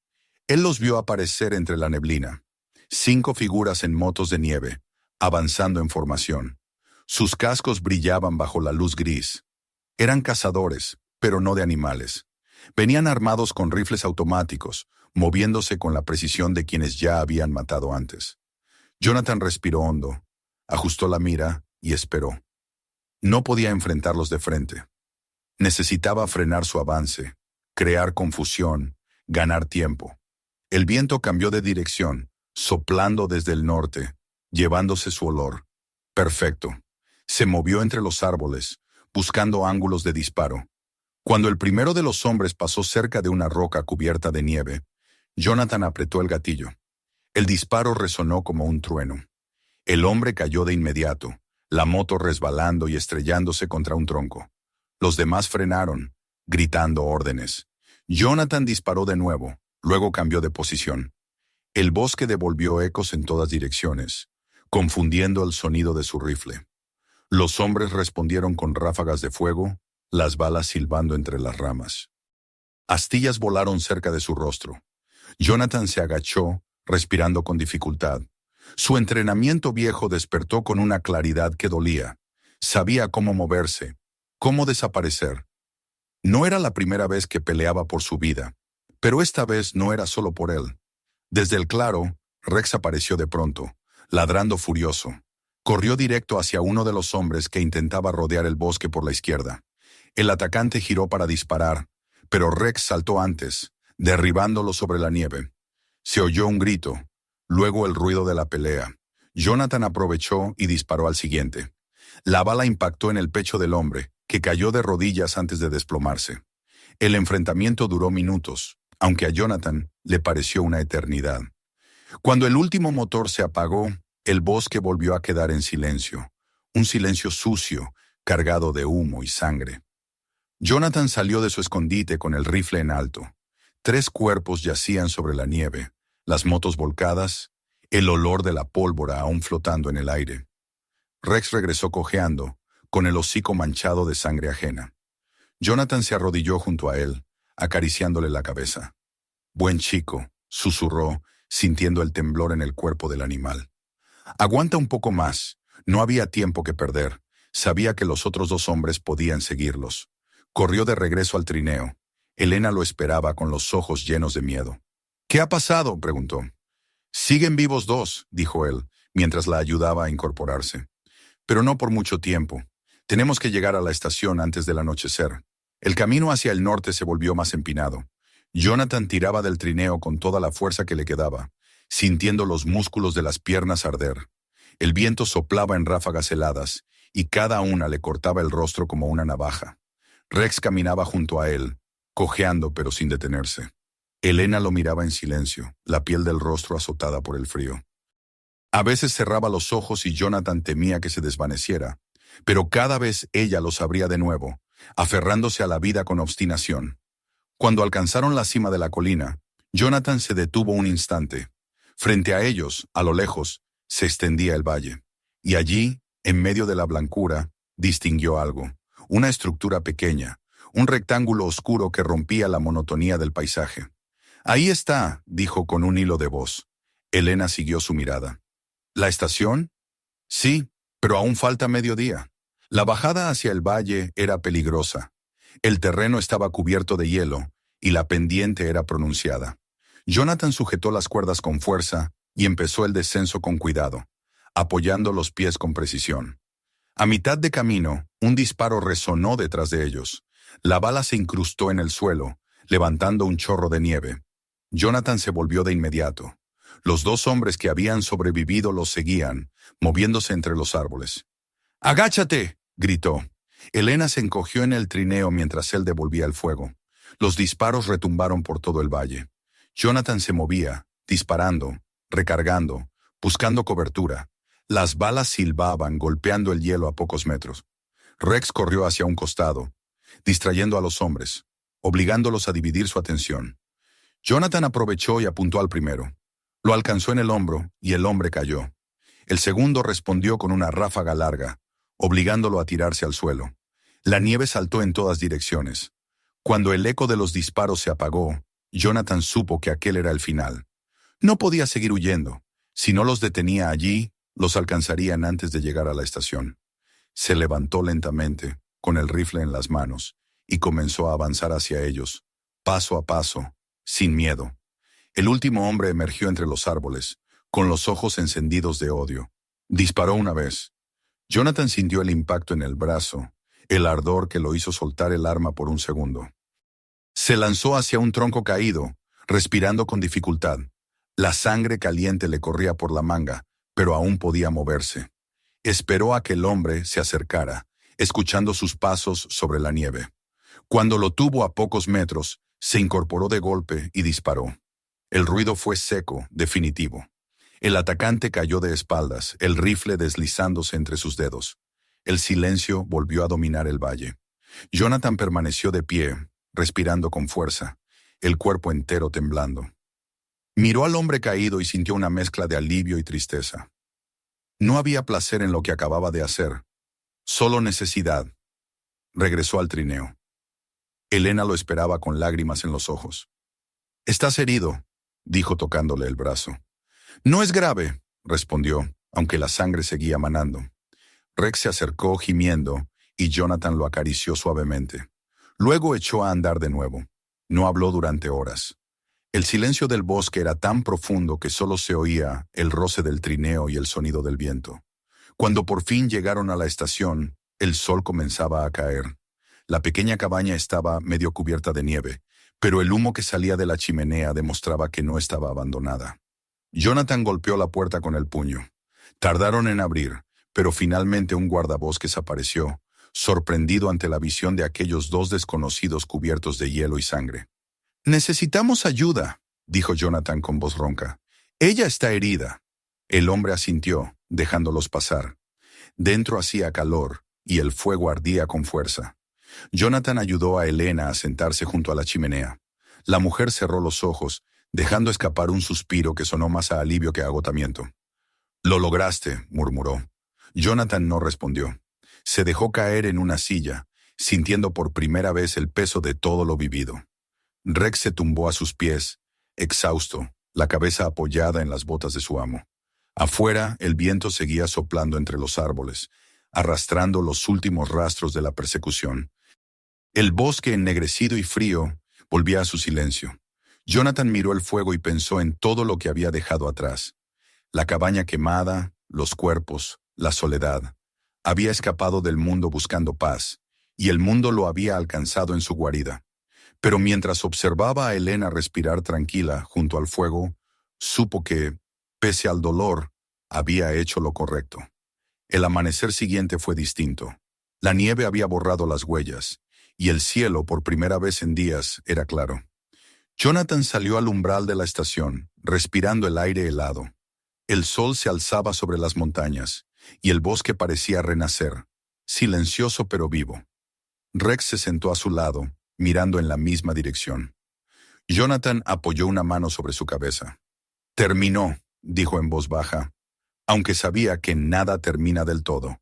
Él los vio aparecer entre la neblina. 5 figuras en motos de nieve, avanzando en formación. Sus cascos brillaban bajo la luz gris. Eran cazadores, pero no de animales. Venían armados con rifles automáticos, moviéndose con la precisión de quienes ya habían matado antes. Jonathan respiró hondo, ajustó la mira y esperó. No podía enfrentarlos de frente. Necesitaba frenar su avance, crear confusión, ganar tiempo. El viento cambió de dirección, soplando desde el norte, llevándose su olor. Perfecto. Se movió entre los árboles, buscando ángulos de disparo. Cuando el primero de los hombres pasó cerca de una roca cubierta de nieve, Jonathan apretó el gatillo. El disparo resonó como un trueno. El hombre cayó de inmediato, la moto resbalando y estrellándose contra un tronco. Los demás frenaron, gritando órdenes. Jonathan disparó de nuevo, luego cambió de posición. El bosque devolvió ecos en todas direcciones, confundiendo el sonido de su rifle. Los hombres respondieron con ráfagas de fuego, las balas silbando entre las ramas. Astillas volaron cerca de su rostro. Jonathan se agachó, respirando con dificultad. Su entrenamiento viejo despertó con una claridad que dolía. Sabía cómo moverse, cómo desaparecer. No era la primera vez que peleaba por su vida, pero esta vez no era solo por él. Desde el claro, Rex apareció de pronto, ladrando furioso. Corrió directo hacia uno de los hombres que intentaba rodear el bosque por la izquierda. El atacante giró para disparar, pero Rex saltó antes, derribándolo sobre la nieve. Se oyó un grito, luego el ruido de la pelea. Jonathan aprovechó y disparó al siguiente. La bala impactó en el pecho del hombre, que cayó de rodillas antes de desplomarse. El enfrentamiento duró minutos, aunque a Jonathan le pareció una eternidad. Cuando el último motor se apagó, el bosque volvió a quedar en silencio, un silencio sucio, cargado de humo y sangre. Jonathan salió de su escondite con el rifle en alto. 3 cuerpos yacían sobre la nieve, las motos volcadas, el olor de la pólvora aún flotando en el aire. Rex regresó cojeando, con el hocico manchado de sangre ajena. Jonathan se arrodilló junto a él, acariciándole la cabeza. «Buen chico», susurró, sintiendo el temblor en el cuerpo del animal. «Aguanta un poco más». No había tiempo que perder. Sabía que los otros 2 hombres podían seguirlos. Corrió de regreso al trineo. Elena lo esperaba con los ojos llenos de miedo. «¿Qué ha pasado?», preguntó. «Siguen vivos 2», dijo él, mientras la ayudaba a incorporarse. «Pero no por mucho tiempo. Tenemos que llegar a la estación antes del anochecer». El camino hacia el norte se volvió más empinado. Jonathan tiraba del trineo con toda la fuerza que le quedaba, sintiendo los músculos de las piernas arder. El viento soplaba en ráfagas heladas, y cada una le cortaba el rostro como una navaja. Rex caminaba junto a él, cojeando pero sin detenerse. Elena lo miraba en silencio, la piel del rostro azotada por el frío. A veces cerraba los ojos y Jonathan temía que se desvaneciera, pero cada vez ella los abría de nuevo, aferrándose a la vida con obstinación. Cuando alcanzaron la cima de la colina, Jonathan se detuvo un instante. Frente a ellos, a lo lejos, se extendía el valle, y allí, en medio de la blancura, distinguió algo, una estructura pequeña, un rectángulo oscuro que rompía la monotonía del paisaje. «Ahí está», dijo con un hilo de voz. Elena siguió su mirada. «¿La estación?» «Sí, pero aún falta mediodía». La bajada hacia el valle era peligrosa. El terreno estaba cubierto de hielo y la pendiente era pronunciada. Jonathan sujetó las cuerdas con fuerza y empezó el descenso con cuidado, apoyando los pies con precisión. A mitad de camino, un disparo resonó detrás de ellos. La bala se incrustó en el suelo, levantando un chorro de nieve. Jonathan se volvió de inmediato. Los dos hombres que habían sobrevivido los seguían, moviéndose entre los árboles. «¡Agáchate!», gritó. Elena se encogió en el trineo mientras él devolvía el fuego. Los disparos retumbaron por todo el valle. Jonathan se movía, disparando, recargando, buscando cobertura. Las balas silbaban, golpeando el hielo a pocos metros. Rex corrió hacia un costado, distrayendo a los hombres, obligándolos a dividir su atención. Jonathan aprovechó y apuntó al primero. Lo alcanzó en el hombro y el hombre cayó. El segundo respondió con una ráfaga larga, obligándolo a tirarse al suelo. La nieve saltó en todas direcciones. Cuando el eco de los disparos se apagó, Jonathan supo que aquel era el final. No podía seguir huyendo. Si no los detenía allí, los alcanzarían antes de llegar a la estación. Se levantó lentamente, con el rifle en las manos, y comenzó a avanzar hacia ellos, paso a paso, sin miedo. El último hombre emergió entre los árboles, con los ojos encendidos de odio. Disparó una vez. Jonathan sintió el impacto en el brazo, el ardor que lo hizo soltar el arma por un segundo. Se lanzó hacia un tronco caído, respirando con dificultad. La sangre caliente le corría por la manga, pero aún podía moverse. Esperó a que el hombre se acercara, escuchando sus pasos sobre la nieve. Cuando lo tuvo a pocos metros, se incorporó de golpe y disparó. El ruido fue seco, definitivo. El atacante cayó de espaldas, el rifle deslizándose entre sus dedos. El silencio volvió a dominar el valle. Jonathan permaneció de pie, respirando con fuerza, el cuerpo entero temblando. Miró al hombre caído y sintió una mezcla de alivio y tristeza. No había placer en lo que acababa de hacer, solo necesidad. Regresó al trineo. Elena lo esperaba con lágrimas en los ojos. «¿Estás herido?», dijo tocándole el brazo. «No es grave», respondió, aunque la sangre seguía manando. Rex se acercó gimiendo y Jonathan lo acarició suavemente. Luego echó a andar de nuevo. No habló durante horas. El silencio del bosque era tan profundo que solo se oía el roce del trineo y el sonido del viento. Cuando por fin llegaron a la estación, el sol comenzaba a caer. La pequeña cabaña estaba medio cubierta de nieve, pero el humo que salía de la chimenea demostraba que no estaba abandonada. Jonathan golpeó la puerta con el puño. Tardaron en abrir, pero finalmente un guardabosques apareció, sorprendido ante la visión de aquellos dos desconocidos cubiertos de hielo y sangre. «Necesitamos ayuda», dijo Jonathan con voz ronca. «Ella está herida». El hombre asintió, dejándolos pasar. Dentro hacía calor y el fuego ardía con fuerza. Jonathan ayudó a Elena a sentarse junto a la chimenea. La mujer cerró los ojos, dejando escapar un suspiro que sonó más a alivio que a agotamiento. «Lo lograste», murmuró. Jonathan no respondió. Se dejó caer en una silla, sintiendo por primera vez el peso de todo lo vivido. Rex se tumbó a sus pies, exhausto, la cabeza apoyada en las botas de su amo. Afuera, el viento seguía soplando entre los árboles, arrastrando los últimos rastros de la persecución. El bosque ennegrecido y frío volvía a su silencio. Jonathan miró el fuego y pensó en todo lo que había dejado atrás. La cabaña quemada, los cuerpos, la soledad. Había escapado del mundo buscando paz, y el mundo lo había alcanzado en su guarida. Pero mientras observaba a Elena respirar tranquila junto al fuego, supo que, pese al dolor, había hecho lo correcto. El amanecer siguiente fue distinto. La nieve había borrado las huellas, y el cielo, por primera vez en días, era claro. Jonathan salió al umbral de la estación, respirando el aire helado. El sol se alzaba sobre las montañas, y el bosque parecía renacer, silencioso pero vivo. Rex se sentó a su lado, mirando en la misma dirección. Jonathan apoyó una mano sobre su cabeza. «Terminó», dijo en voz baja, aunque sabía que nada termina del todo.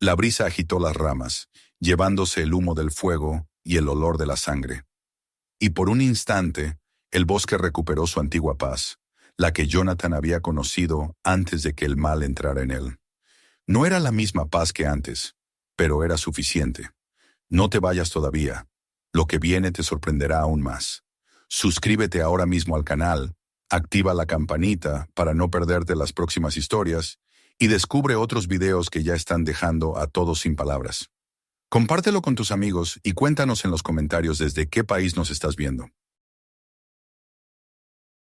La brisa agitó las ramas, llevándose el humo del fuego y el olor de la sangre. Y por un instante, el bosque recuperó su antigua paz, la que Jonathan había conocido antes de que el mal entrara en él. No era la misma paz que antes, pero era suficiente. No te vayas todavía. Lo que viene te sorprenderá aún más. Suscríbete ahora mismo al canal, activa la campanita para no perderte las próximas historias y descubre otros videos que ya están dejando a todos sin palabras. Compártelo con tus amigos y cuéntanos en los comentarios desde qué país nos estás viendo.